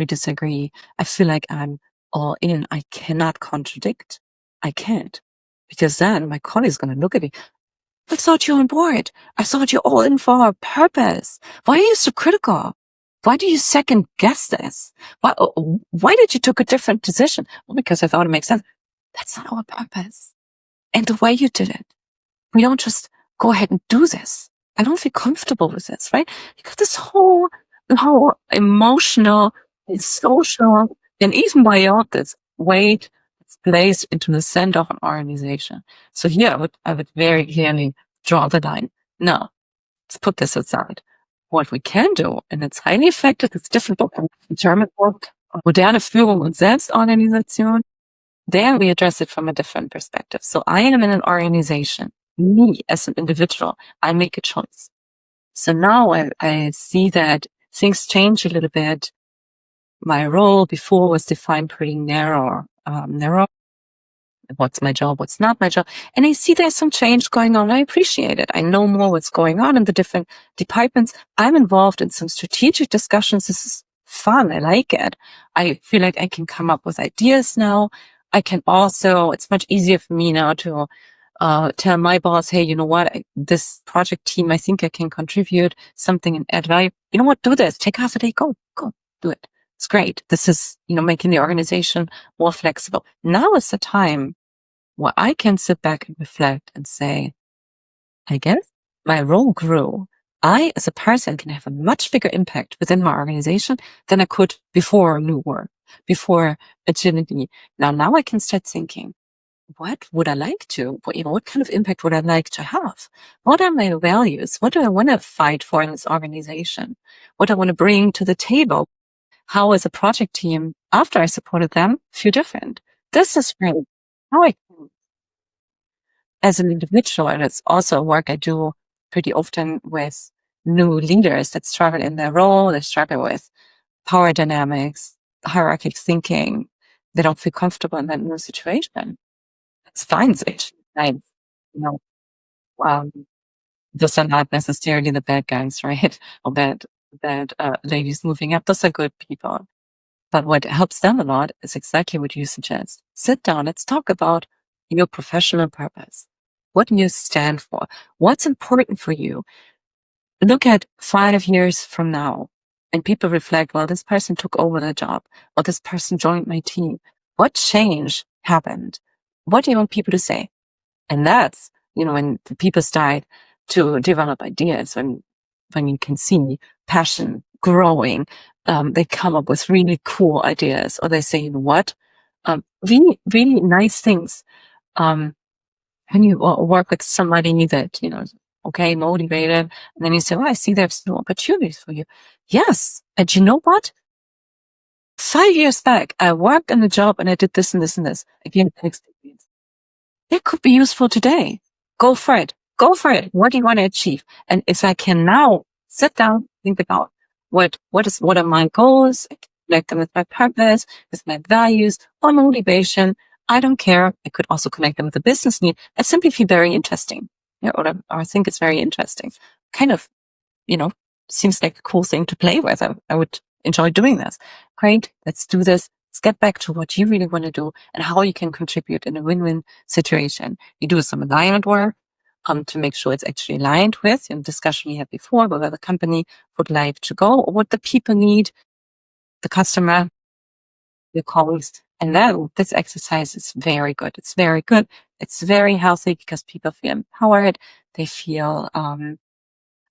disagree? I feel like I'm all in. I cannot contradict. I can't. Because then my colleague's going to look at me. I thought you were on board. I thought you're all in for a purpose. Why are you so critical? Why do you second guess this? Why did you take a different decision? Well, because I thought it makes sense. That's not our purpose. And the way you did it, we don't just go ahead and do this. I don't feel comfortable with this, right? You got this whole emotional and social and even biotic weight that's placed into the center of an organization. So here I would very clearly draw the line. No, let's put this aside. What we can do, and it's highly effective, it's different book, German book, Moderne Führung und Selbstorganisation. There we address it from a different perspective. So I am in an organization. Me as an individual, I make a choice. So now I see that things change a little bit. My role before was defined pretty narrow. What's my job? What's not my job? And I see there's some change going on. I appreciate it. I know more what's going on in the different departments. I'm involved in some strategic discussions. This is fun. I like it. I feel like I can come up with ideas now. I can also, it's much easier for me now to tell my boss, hey, you know what, this project team, I think I can contribute something and add value. You know what, do this, take half a day, go, do it. It's great. This is, making the organization more flexible. Now is the time where I can sit back and reflect and say, I guess my role grew. I, as a person, can have a much bigger impact within my organization than I could before new work, before agility. Now I can start thinking, what would I like to, what kind of impact would I like to have? What are my values? What do I want to fight for in this organization? What do I want to bring to the table? How as a project team, after I supported them, feel different. This is really how I can, as an individual, and it's also work I do pretty often with new leaders that struggle in their role, they struggle with power dynamics, hierarchical thinking. They don't feel comfortable in that new situation. It's fine, switch. Those are not necessarily the bad guys, right? Or bad ladies moving up. Those are good people. But what helps them a lot is exactly what you suggest. Sit down. Let's talk about your professional purpose. What do you stand for? What's important for you? Look at 5 years from now and people reflect, well, this person took over the job or this person joined my team. What change happened? What do you want people to say? And that's, when the people start to develop ideas, when you can see passion growing, they come up with really cool ideas, or they say, you know what, really, really nice things. When you work with somebody that, okay, motivated, and then you say, well, I see there's no opportunities for you. Yes. And you know what? 5 years back, I worked in a job and I did this and this and this. Again, experience. It could be useful today. Go for it. Go for it. What do you want to achieve? And if I can now sit down, think about what are my goals, connect them with my purpose, with my values or motivation. I don't care. I could also connect them with a business need. I simply feel very interesting. Or I think it's very interesting. Kind of, seems like a cool thing to play with. I would enjoy doing this. Great. Let's do this. Let's get back to what you really want to do and how you can contribute in a win-win situation. You do some alignment work to make sure it's actually aligned with the discussion we had before, where the company would like to go or what the people need, the customer, your colleagues. And then this exercise is very good. It's very good. It's very healthy because people feel empowered. They feel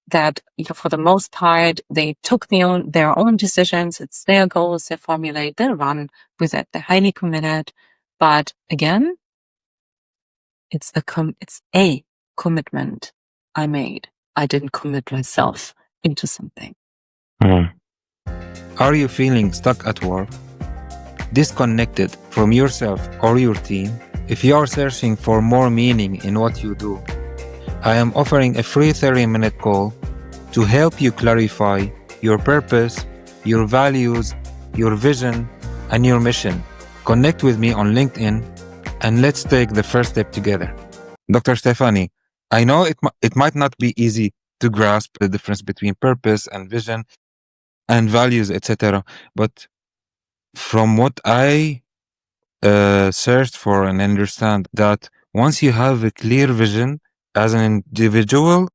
that for the most part, they took their own decisions. It's their goals, they formulate, they run with it. They're highly committed. But again, it's a commitment I made. I didn't commit myself into something. Are you feeling stuck at work? Disconnected from yourself or your team? If you are searching for more meaning in what you do, I am offering a free 30-minute call to help you clarify your purpose, your values, your vision, and your mission. Connect with me on LinkedIn and let's take the first step together. Dr. Stefanie, I know it might not be easy to grasp the difference between purpose and vision and values, etc. But from what I searched for and understand, that once you have a clear vision as an individual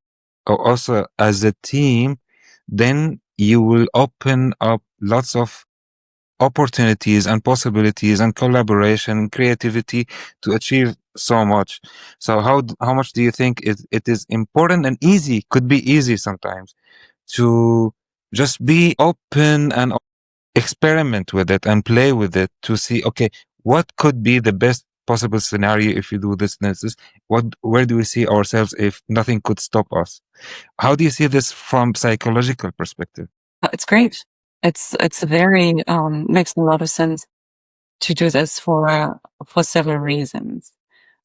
or also as a team, then you will open up lots of opportunities and possibilities and collaboration, creativity to achieve so much. So how much do you think it is important and easy, could be easy sometimes, to just be open and experiment with it and play with it to see, okay, what could be the best possible scenario if you do this and this? Where do we see ourselves if nothing could stop us? How do you see this from psychological perspective? It's great. It's very makes a lot of sense to do this for several reasons.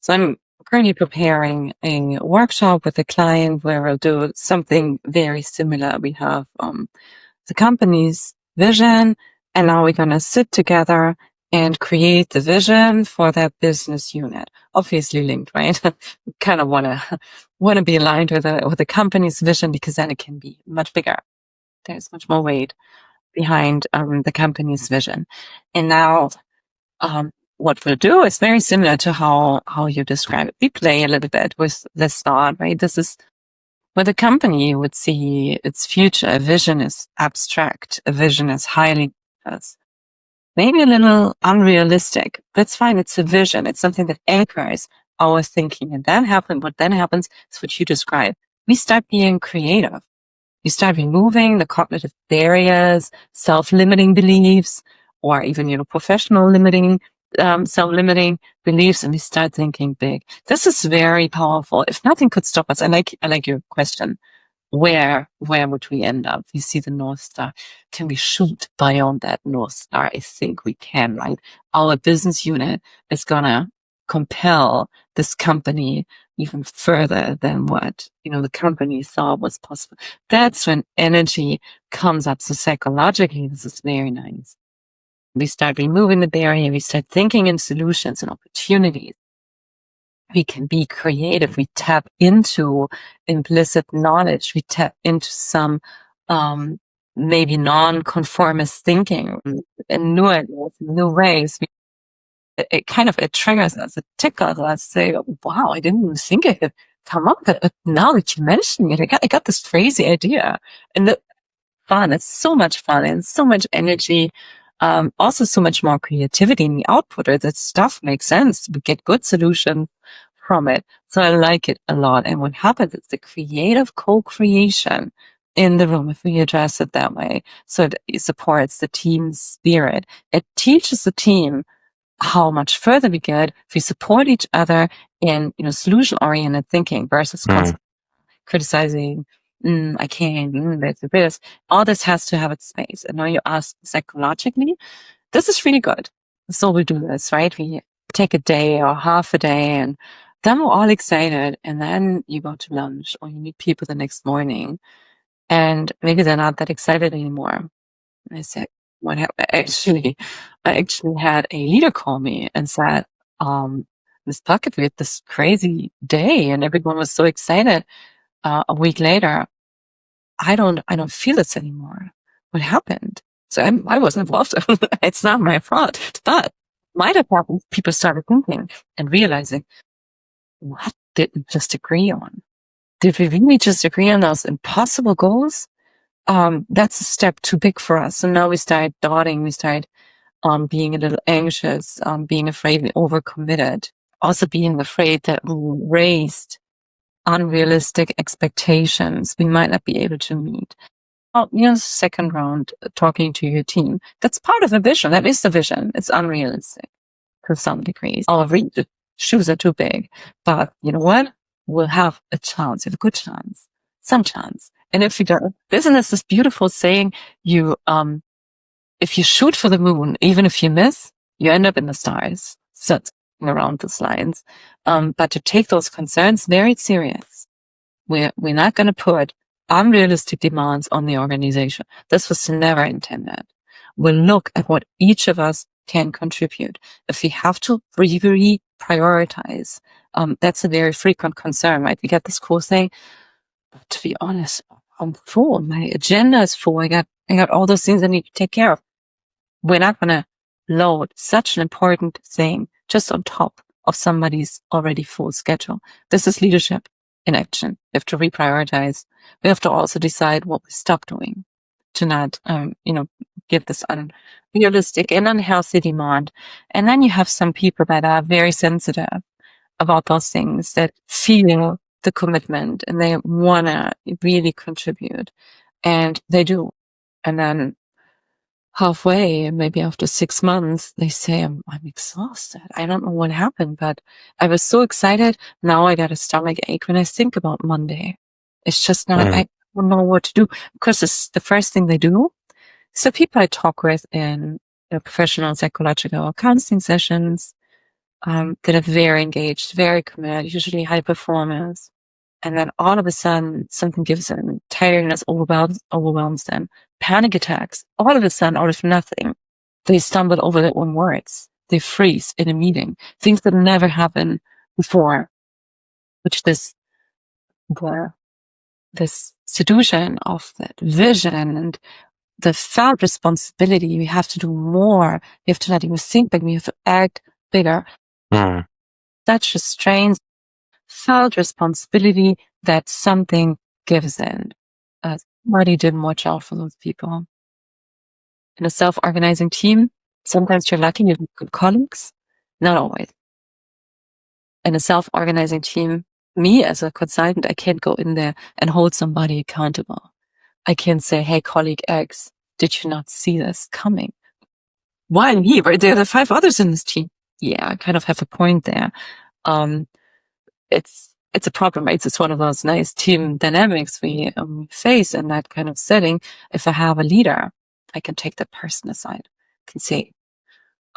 So I'm currently preparing a workshop with a client where we'll do something very similar. We have the company's vision, and now we're gonna sit together and create the vision for that business unit. Obviously linked, right? Kind of wanna be aligned with the company's vision, because then it can be much bigger. There's much more weight behind the company's vision. And now what we'll do is very similar to how you describe it. We play a little bit with this thought, right? This is where the company would see its future. A vision is abstract. A vision is highly maybe a little unrealistic. That's fine. It's a vision. It's something that anchors our thinking. And what then happens is what you describe. We start being creative. You start removing the cognitive barriers, self-limiting beliefs, or even, professional limiting self-limiting beliefs and we start thinking big. This is very powerful. If nothing could stop us, I like your question. Where would we end up? We see the North Star. Can we shoot beyond that North Star? I think we can, right? Our business unit is gonna compel this company even further than what, the company thought was possible. That's when energy comes up. So psychologically, this is very nice. We start removing the barrier. We start thinking in solutions and opportunities. We can be creative. We tap into implicit knowledge. We tap into some maybe non-conformist thinking in new ideas, new ways. It triggers us, it tickles us. Say, wow, I didn't even think I could come up with it, but now that you're mentioning it, I got this crazy idea, and fun. It's so much fun and so much energy. Also so much more creativity in the output. That stuff makes sense. We get good solutions from it. So I like it a lot. And what happens is the creative co-creation in the room, if we address it that way. So it supports the team spirit. It teaches the team how much further we get if we support each other in, solution-oriented thinking versus criticizing, I can't, this. All this has to have its space. And now you ask psychologically, this is really good. So we do this, right? We take a day or half a day and then we're all excited. And then you go to lunch or you meet people the next morning and maybe they're not that excited anymore. And I said, what happened? I actually had a leader call me and said, Ms. Puckett, we had this crazy day and everyone was so excited. A week later, I don't feel this anymore. What happened? So I wasn't involved. It's not my fault, but might have happened. People started thinking and realizing, what did we just agree on? Did we really just agree on those impossible goals? That's a step too big for us. So now we start doubting. We start being a little anxious, being afraid we overcommitted. Also being afraid that we raised unrealistic expectations we might not be able to meet. Second round, talking to your team. That's part of the vision. That is the vision. It's unrealistic to some degrees. The shoes are too big. But you know what? We'll have a chance. We have a good chance. Some chance. And if you don't, business is beautiful saying if you shoot for the moon, even if you miss, you end up in the stars. So around those lines. But to take those concerns very serious. We're not going to put unrealistic demands on the organization. This was never intended. We'll look at what each of us can contribute. If we have to prioritize, that's a very frequent concern, right? We get this cool thing, but to be honest, I'm full. My agenda is full. I got all those things I need to take care of. We're not going to load such an important thing just on top of somebody's already full schedule. This is leadership in action. We have to reprioritize. We have to also decide what we stop doing to not, give this unrealistic and unhealthy demand. And then you have some people that are very sensitive about those things, that feel the commitment and they want to really contribute, and they do. And then halfway, maybe after 6 months, they say, I'm exhausted. I don't know what happened, but I was so excited. Now I got a stomach ache when I think about Monday. It's just not, I don't know what to do, because it's the first thing they do. So people I talk with in professional psychological counseling sessions, that are very engaged, very committed, usually high performers. And then all of a sudden, something gives them tiredness, overwhelms them, panic attacks. All of a sudden, out of nothing, they stumble over their own words. They freeze in a meeting. Things that never happened before, which this seduction of that vision and the felt responsibility. We have to do more. We have to not even think big. We have to act bigger. Such a strange felt responsibility that something gives in. Somebody didn't watch out for those people. In a self-organizing team, sometimes you're lucky you have good colleagues, not always. In a self-organizing team, me as a consultant, I can't go in there and hold somebody accountable. I can't say, hey, colleague X, did you not see this coming? Why me? There are 5 others in this team. yeah, kind of have a point there. It's a problem, right? It's one of those nice team dynamics we face in that kind of setting. If I have a leader, I can take that person aside, can say,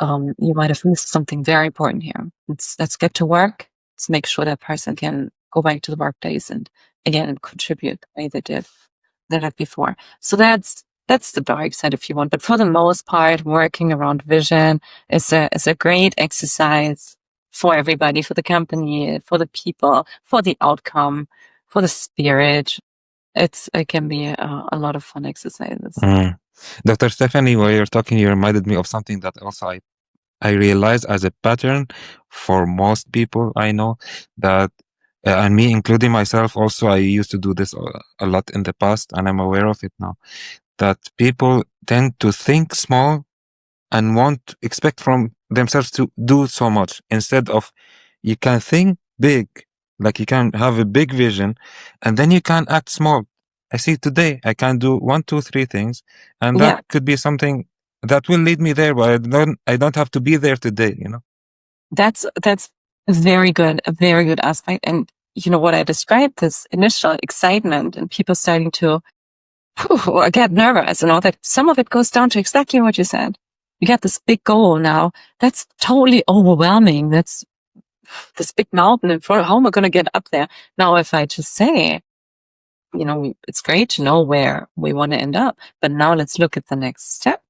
you might have missed something very important here. Let's get to work. Let's make sure that person can go back to the workplace and again contribute the way they did before. So that's the dark side, if you want. But for the most part, working around vision is a great exercise for everybody, for the company, for the people, for the outcome, for the spirit. It can be a lot of fun exercises. Dr. Stefanie, while you're talking, you reminded me of something that also I realize as a pattern for most people I know, that and me including myself also, I used to do this a lot in the past, and I'm aware of it now, that people tend to think small and expect from themselves to do so much, instead of, you can think big, like you can have a big vision and then you can act small. I see today I can do 1, 2, 3 things, and that could be something that will lead me there, but I don't have to be there today, That's a very good aspect. And you know what I described, this initial excitement and people starting to get nervous and all that. Some of it goes down to exactly what you said. You got this big goal now. That's totally overwhelming. That's this big mountain in front. How am I going to get up there? Now, if I just say, it's great to know where we want to end up, but now let's look at the next step.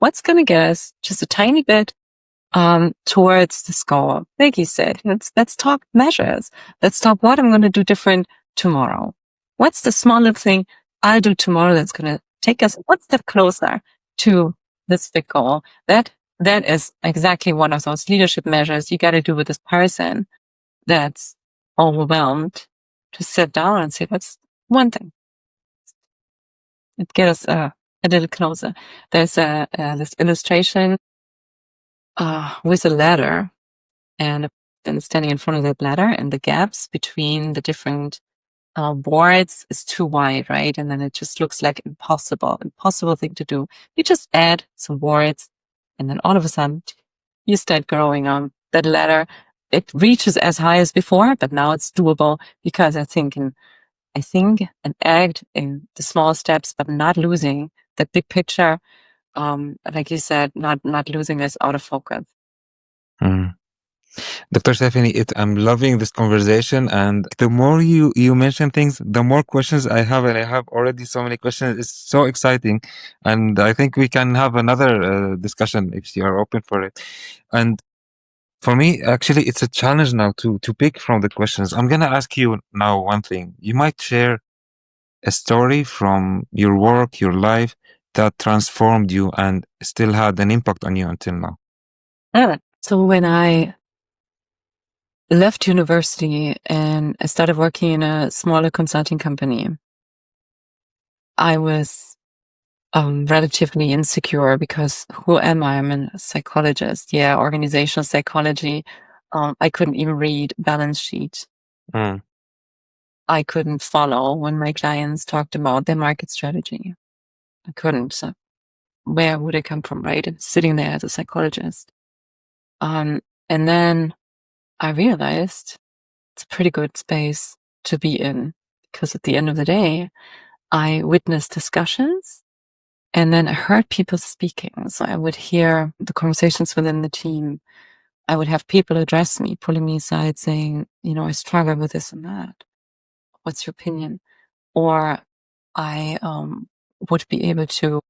What's going to get us just a tiny bit towards this goal? Like you said, let's talk measures. Let's talk what I'm going to do different tomorrow. What's the small little thing I'll do tomorrow that's going to take us one step closer to this big goal? That is exactly one of those leadership measures you got to do with this person that's overwhelmed, to sit down and say, what's one thing? It gets us a little closer. There's this illustration with a ladder, and then standing in front of that ladder, and the gaps between the different boards is too wide, right? And then it just looks like impossible thing to do. You just add some boards, and then all of a sudden you start growing on that ladder. It reaches as high as before, but now it's doable because I think and act in the small steps, but not losing that big picture. Like you said, not losing this out of focus. Dr. Stefanie, I'm loving this conversation, and the more you mention things, the more questions I have, and I have already so many questions. It's so exciting, and I think we can have another discussion if you are open for it. And for me, actually, it's a challenge now to pick from the questions. I'm gonna ask you now one thing. You might share a story from your work, your life, that transformed you and still had an impact on you until now. So when I left university and I started working in a smaller consulting company, I was relatively insecure because who am I? I'm a psychologist. Yeah, organizational psychology. I couldn't even read balance sheet. I couldn't follow when my clients talked about their market strategy. I couldn't. So where would it come from, right? I'm sitting there as a psychologist. And then I realized it's a pretty good space to be in, because at the end of the day, I witnessed discussions and then I heard people speaking. So I would hear the conversations within the team. I would have people address me, pulling me aside saying, I struggle with this and that. What's your opinion? Or I would be able to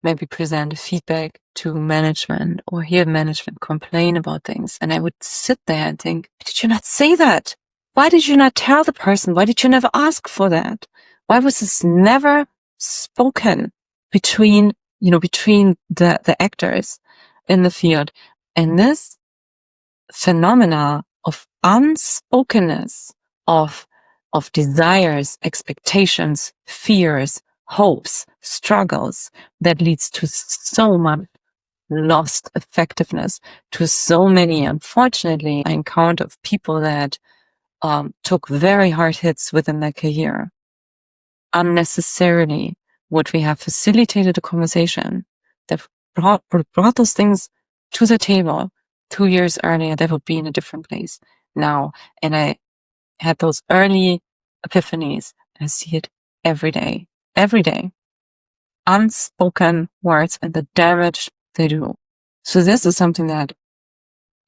maybe present feedback to management or hear management complain about things. And I would sit there and think, why did you not say that? Why did you not tell the person? Why did you never ask for that? Why was this never spoken between the actors in the field? And this phenomena of unspokenness, of desires, expectations, fears, hopes, struggles, that leads to so much lost effectiveness, to so many, unfortunately, I encountered people that took very hard hits within their career. Unnecessarily would we have facilitated a conversation that brought those things to the table, 2 years earlier, that would be in a different place now. And I had those early epiphanies. I see it every day. Unspoken words and the damage they do. So this is something that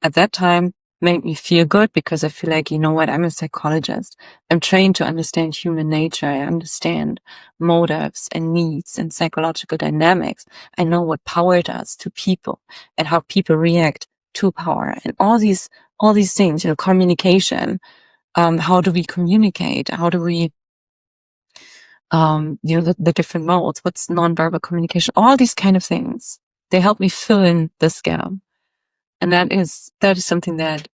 at that time made me feel good, because I feel like, you know what, I'm a psychologist. I'm trained to understand human nature. I understand motives and needs and psychological dynamics. I know what power does to people and how people react to power and all these things, communication. How do we communicate? How do we, the different modes? What's nonverbal communication? All these kind of things. They help me fill in this gap. And that is something that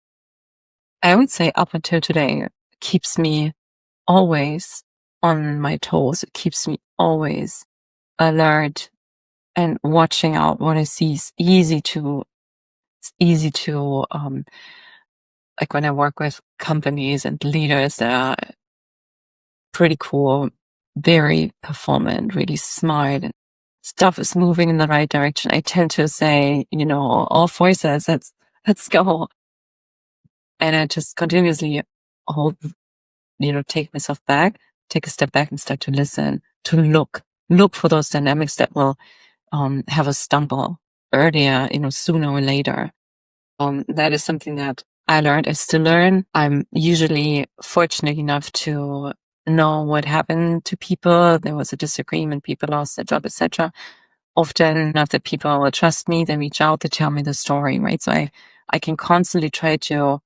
I would say up until today keeps me always on my toes. It keeps me always alert and watching out what I see. It's easy to, like when I work with companies and leaders that are pretty cool, very performant, really smart, and stuff is moving in the right direction, I tend to say, all voices, let's go. And I just continuously take myself back, take a step back and start to listen, to look for those dynamics that will have us stumble earlier, sooner or later. That is something that I learned. I still learn. I'm usually fortunate enough to know what happened to people. There was a disagreement, people lost their job, etc. Often enough that people will trust me, they reach out, they tell me the story, right? So I can constantly try to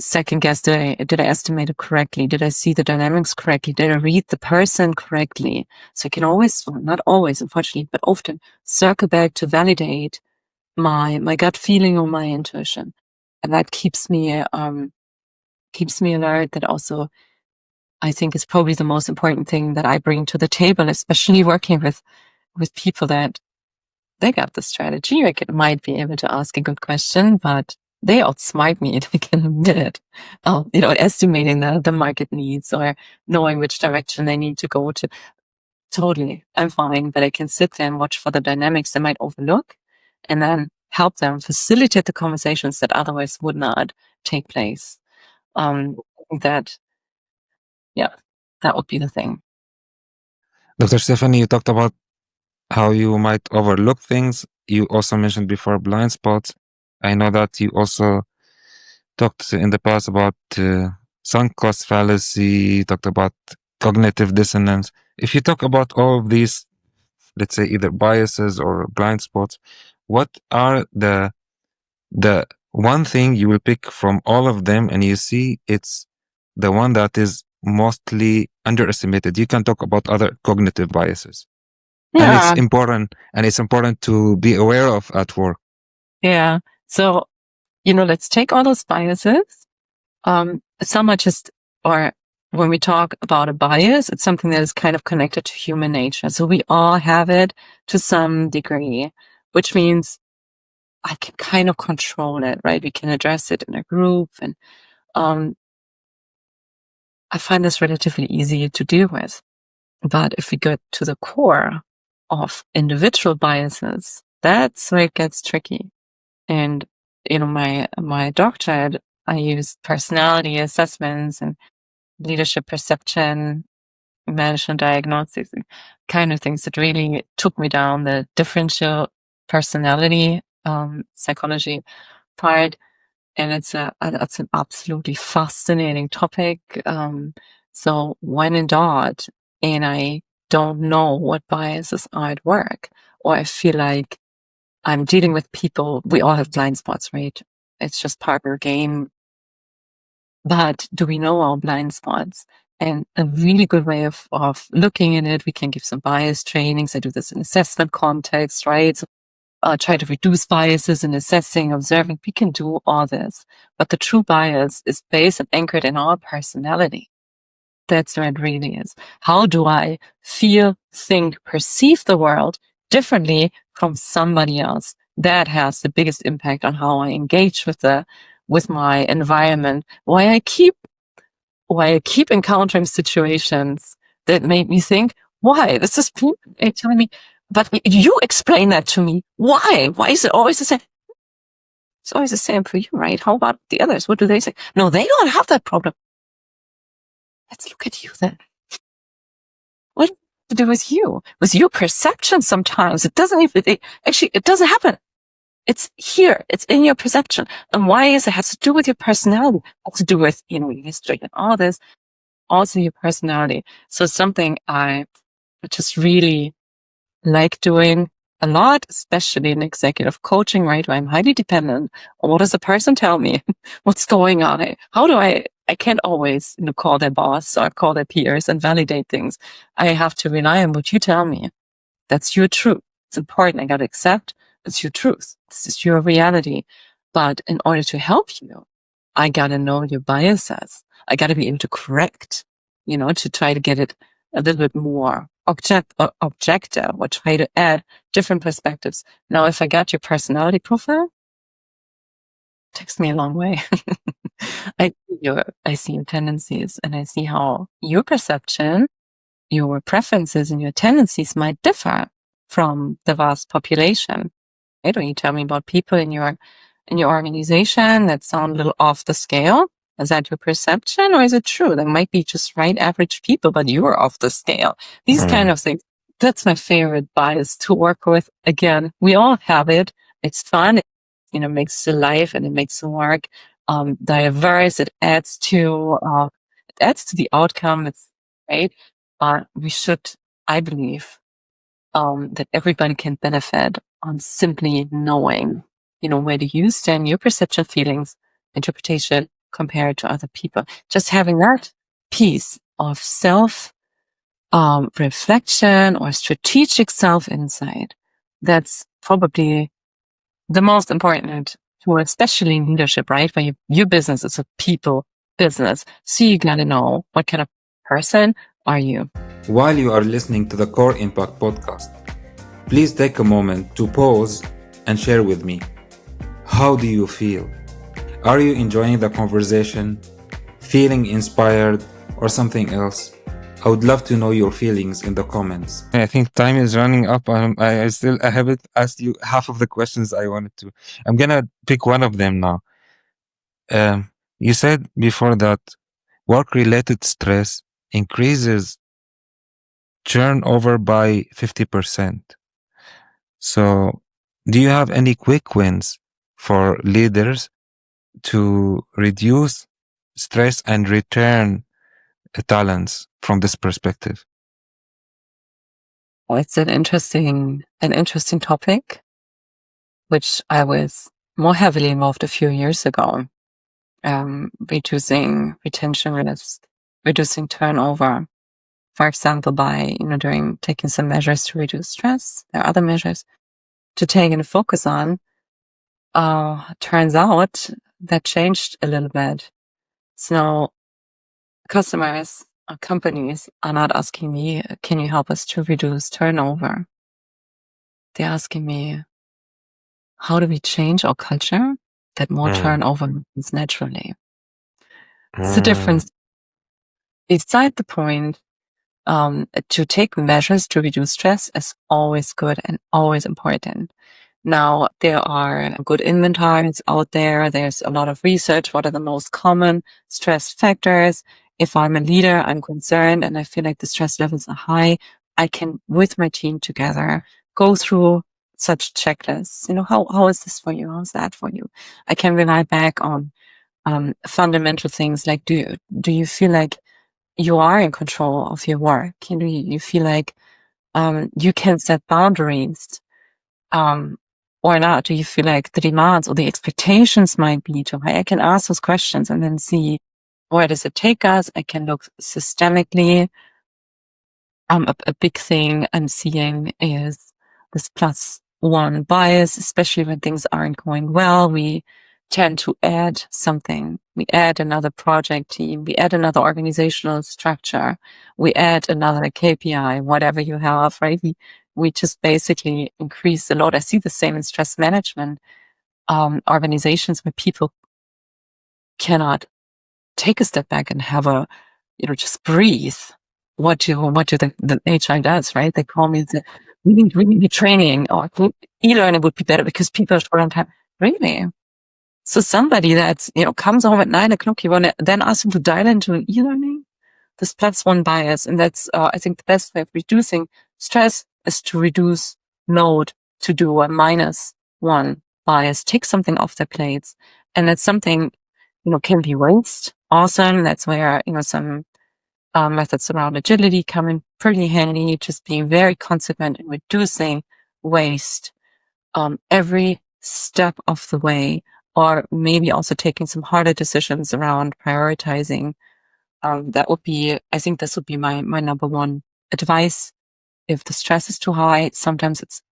second guess, did I estimate it correctly? Did I see the dynamics correctly? Did I read the person correctly? So I can always, well, not always, unfortunately, but often circle back to validate my gut feeling or my intuition. And that keeps me alert. That also, I think, is probably the most important thing that I bring to the table, especially working with people that they got the strategy. I might be able to ask a good question, but they outsmart me, I can admit it. Estimating the market needs or knowing which direction they need to go to. Totally, I'm fine, but I can sit there and watch for the dynamics they might overlook and then help them facilitate the conversations that otherwise would not take place. That would be the thing. Dr. Stefanie, you talked about how you might overlook things. You also mentioned before blind spots. I know that you also talked in the past about sunk cost fallacy, talked about cognitive dissonance. If you talk about all of these, let's say either biases or blind spots, what are the one thing you will pick from all of them and you see it's the one that is mostly underestimated? You can talk about other cognitive biases. Yeah. And it's important to be aware of at work. Yeah. So, let's take all those biases. Some are just, or when we talk about a bias, it's something that is kind of connected to human nature. So we all have it to some degree, which means I can kind of control it, right? We can address it in a group, and I find this relatively easy to deal with. But if we go to the core of individual biases, that's where it gets tricky. And, my doctorate, I used personality assessments and leadership perception, management diagnostics, kind of things that really took me down the differential personality psychology part. And it's an absolutely fascinating topic. So when in doubt, and I don't know what biases are at work, or I feel like I'm dealing with people, we all have blind spots, right? It's just part of our game. But do we know our blind spots? And a really good way of looking at it, we can give some bias trainings. I do this in assessment context, right? So, try to reduce biases in assessing, observing. We can do all this. But the true bias is based and anchored in our personality. That's where it really is. How do I feel, think, perceive the world differently from somebody else? That has the biggest impact on how I engage with my environment. Why I keep encountering situations that make me think, why? This is people telling me, but you explain that to me. Why? Why is it always the same? It's always the same for you, right? How about the others? What do they say? No, they don't have that problem. Let's look at you then. What to do with you? With your perception sometimes. It doesn't even, it doesn't happen. It's here. It's in your perception. And why is it? It has to do with your personality. It has to do with, your history and all this. Also your personality. So something I just really like doing a lot, especially in executive coaching, right? Where I'm highly dependent on what does the person tell me? What's going on? How do I can't always, call their boss or call their peers and validate things. I have to rely on what you tell me. That's your truth. It's important. I got to accept it's your truth. This is your reality. But in order to help you, I got to know your biases. I got to be able to correct, to try to get it a little bit more objective or try to add different perspectives. Now, if I got your personality profile, it takes me a long way. I see your tendencies and I see how your perception, your preferences and your tendencies might differ from the vast population. Right? When you tell me about people in your organization that sound a little off the scale, is that your perception or is it true? There might be just right average people, but you're off the scale. These kind of things. That's my favorite bias to work with. Again, we all have it. It's fun. It makes the life and it makes the work diverse. It adds to the outcome. It's right. We should, I believe, that everybody can benefit on simply knowing, where do you stand, your perception, feelings, interpretation compared to other people. Just having that piece of self reflection or strategic self insight, that's probably the most important tool, especially in leadership, right? Where your business is a people business. So you gotta know what kind of person are you. While you are listening to the Core Impact podcast, please take a moment to pause and share with me. How do you feel? Are you enjoying the conversation, feeling inspired, or something else? I would love to know your feelings in the comments. I think time is running up. I haven't asked you half of the questions I wanted to. I'm gonna pick one of them now. You said before that work-related stress increases turnover by 50%. So, do you have any quick wins for leaders to reduce stress and return talents from this perspective? Well, it's an interesting topic, which I was more heavily involved a few years ago. Reducing retention risk, reducing turnover. For example, by, taking some measures to reduce stress. There are other measures to take and focus on. Turns out that changed a little bit. So customers or companies are not asking me, can you help us to reduce turnover? They're asking me, how do we change our culture that more turnover happens naturally? It's the difference. Beside the point, to take measures to reduce stress is always good and always important. Now, there are good inventories out there. There's a lot of research. What are the most common stress factors? If I'm a leader, I'm concerned and I feel like the stress levels are high, I can, with my team together, go through such checklists. How is this for you? How's that for you? I can rely back on fundamental things like, do you feel like you are in control of your work? You feel like you can set boundaries or not? Do you feel like the demands or the expectations might be too high? I can ask those questions and then see where does it take us. I can look systemically. A big thing I'm seeing is this +1 bias, especially when things aren't going well. We tend to add something. We add another project team. We add another organizational structure. We add another KPI, whatever you have, right? We just basically increase the load. I see the same in stress management organizations where people cannot take a step back and have just breathe. What do the HR does, right? They call me the we need training, or e-learning would be better because people are short on time. Really? So somebody that's, comes home at 9 o'clock, you want to then ask them to dial into an e-learning? This +1 bias. And that's, I think the best way of reducing stress is to reduce load, to do a -1 bias, take something off their plates. And that's something, can be waste. Awesome. That's where, some methods around agility come in pretty handy, just being very consequent in reducing waste every step of the way, or maybe also taking some harder decisions around prioritizing. That would be, I think this would be my number one advice. If the stress is too high, sometimes it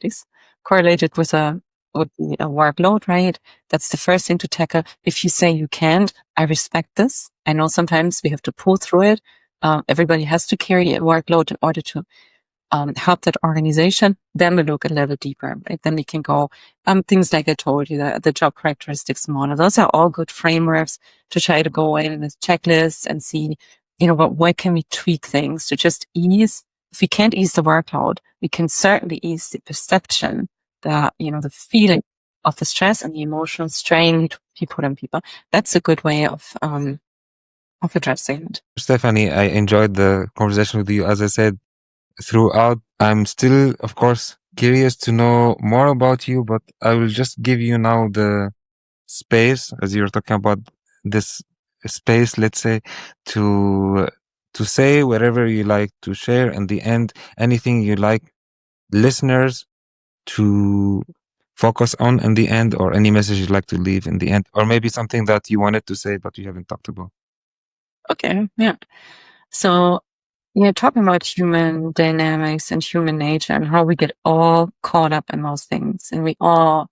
is correlated with a workload, right? That's the first thing to tackle. If you say you can't, I respect this. I know sometimes we have to pull through it. Everybody has to carry a workload in order to help that organization. Then we look a level deeper, right? Then we can go things like I told you, the job characteristics model. Those are all good frameworks to try to go in with checklists and see, where can we tweak things to just ease. If we can't ease the workload, we can certainly ease the perception, the feeling of the stress and the emotional strain we put on people. That's a good way of addressing it. Stefanie, I enjoyed the conversation with you. As I said, throughout, I'm still, of course, curious to know more about you, but I will just give you now the space, as you're talking about this space, let's say, to say whatever you like to share. In the end, anything you like listeners to focus on in the end, or any message you'd like to leave in the end, or maybe something that you wanted to say but you haven't talked about. Okay, yeah. So, talking about human dynamics and human nature and how we get all caught up in those things. And we all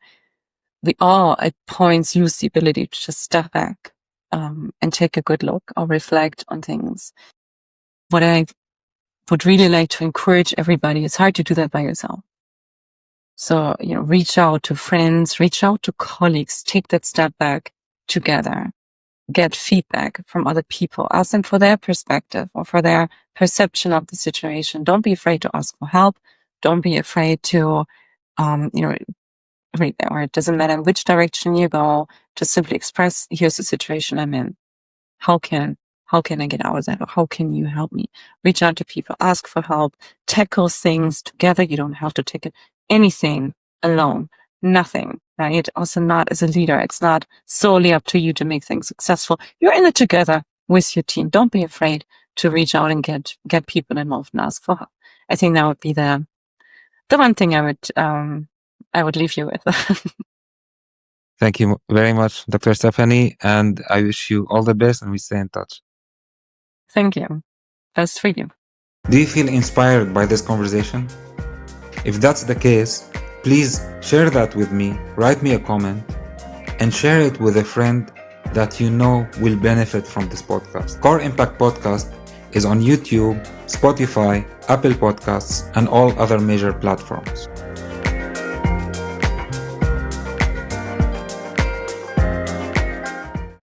at points use the ability to just step back and take a good look or reflect on things. What I would really like to encourage everybody, it's hard to do that by yourself. So, reach out to friends, reach out to colleagues, take that step back together. Get feedback from other people, ask them for their perspective or for their perception of the situation. Don't be afraid to ask for help. Don't be afraid to, or it doesn't matter which direction you go, just simply express, here's the situation I'm in. How can I get out of that? Or how can you help me? Reach out to people, ask for help, tackle things together. You don't have to take anything alone. Nothing, right? Also not as a leader. It's not solely up to you to make things successful. You're in it together with your team. Don't be afraid to reach out and get people involved and ask for help. I think that would be the one thing I would leave you with. Thank you very much, Dr. Stefanie, and I wish you all the best, and we stay in touch. Thank you. Best for you. Do you feel inspired by this conversation? If that's the case, please share that with me, write me a comment, and share it with a friend that you know will benefit from this podcast. Core Impact Podcast is on YouTube, Spotify, Apple Podcasts, and all other major platforms.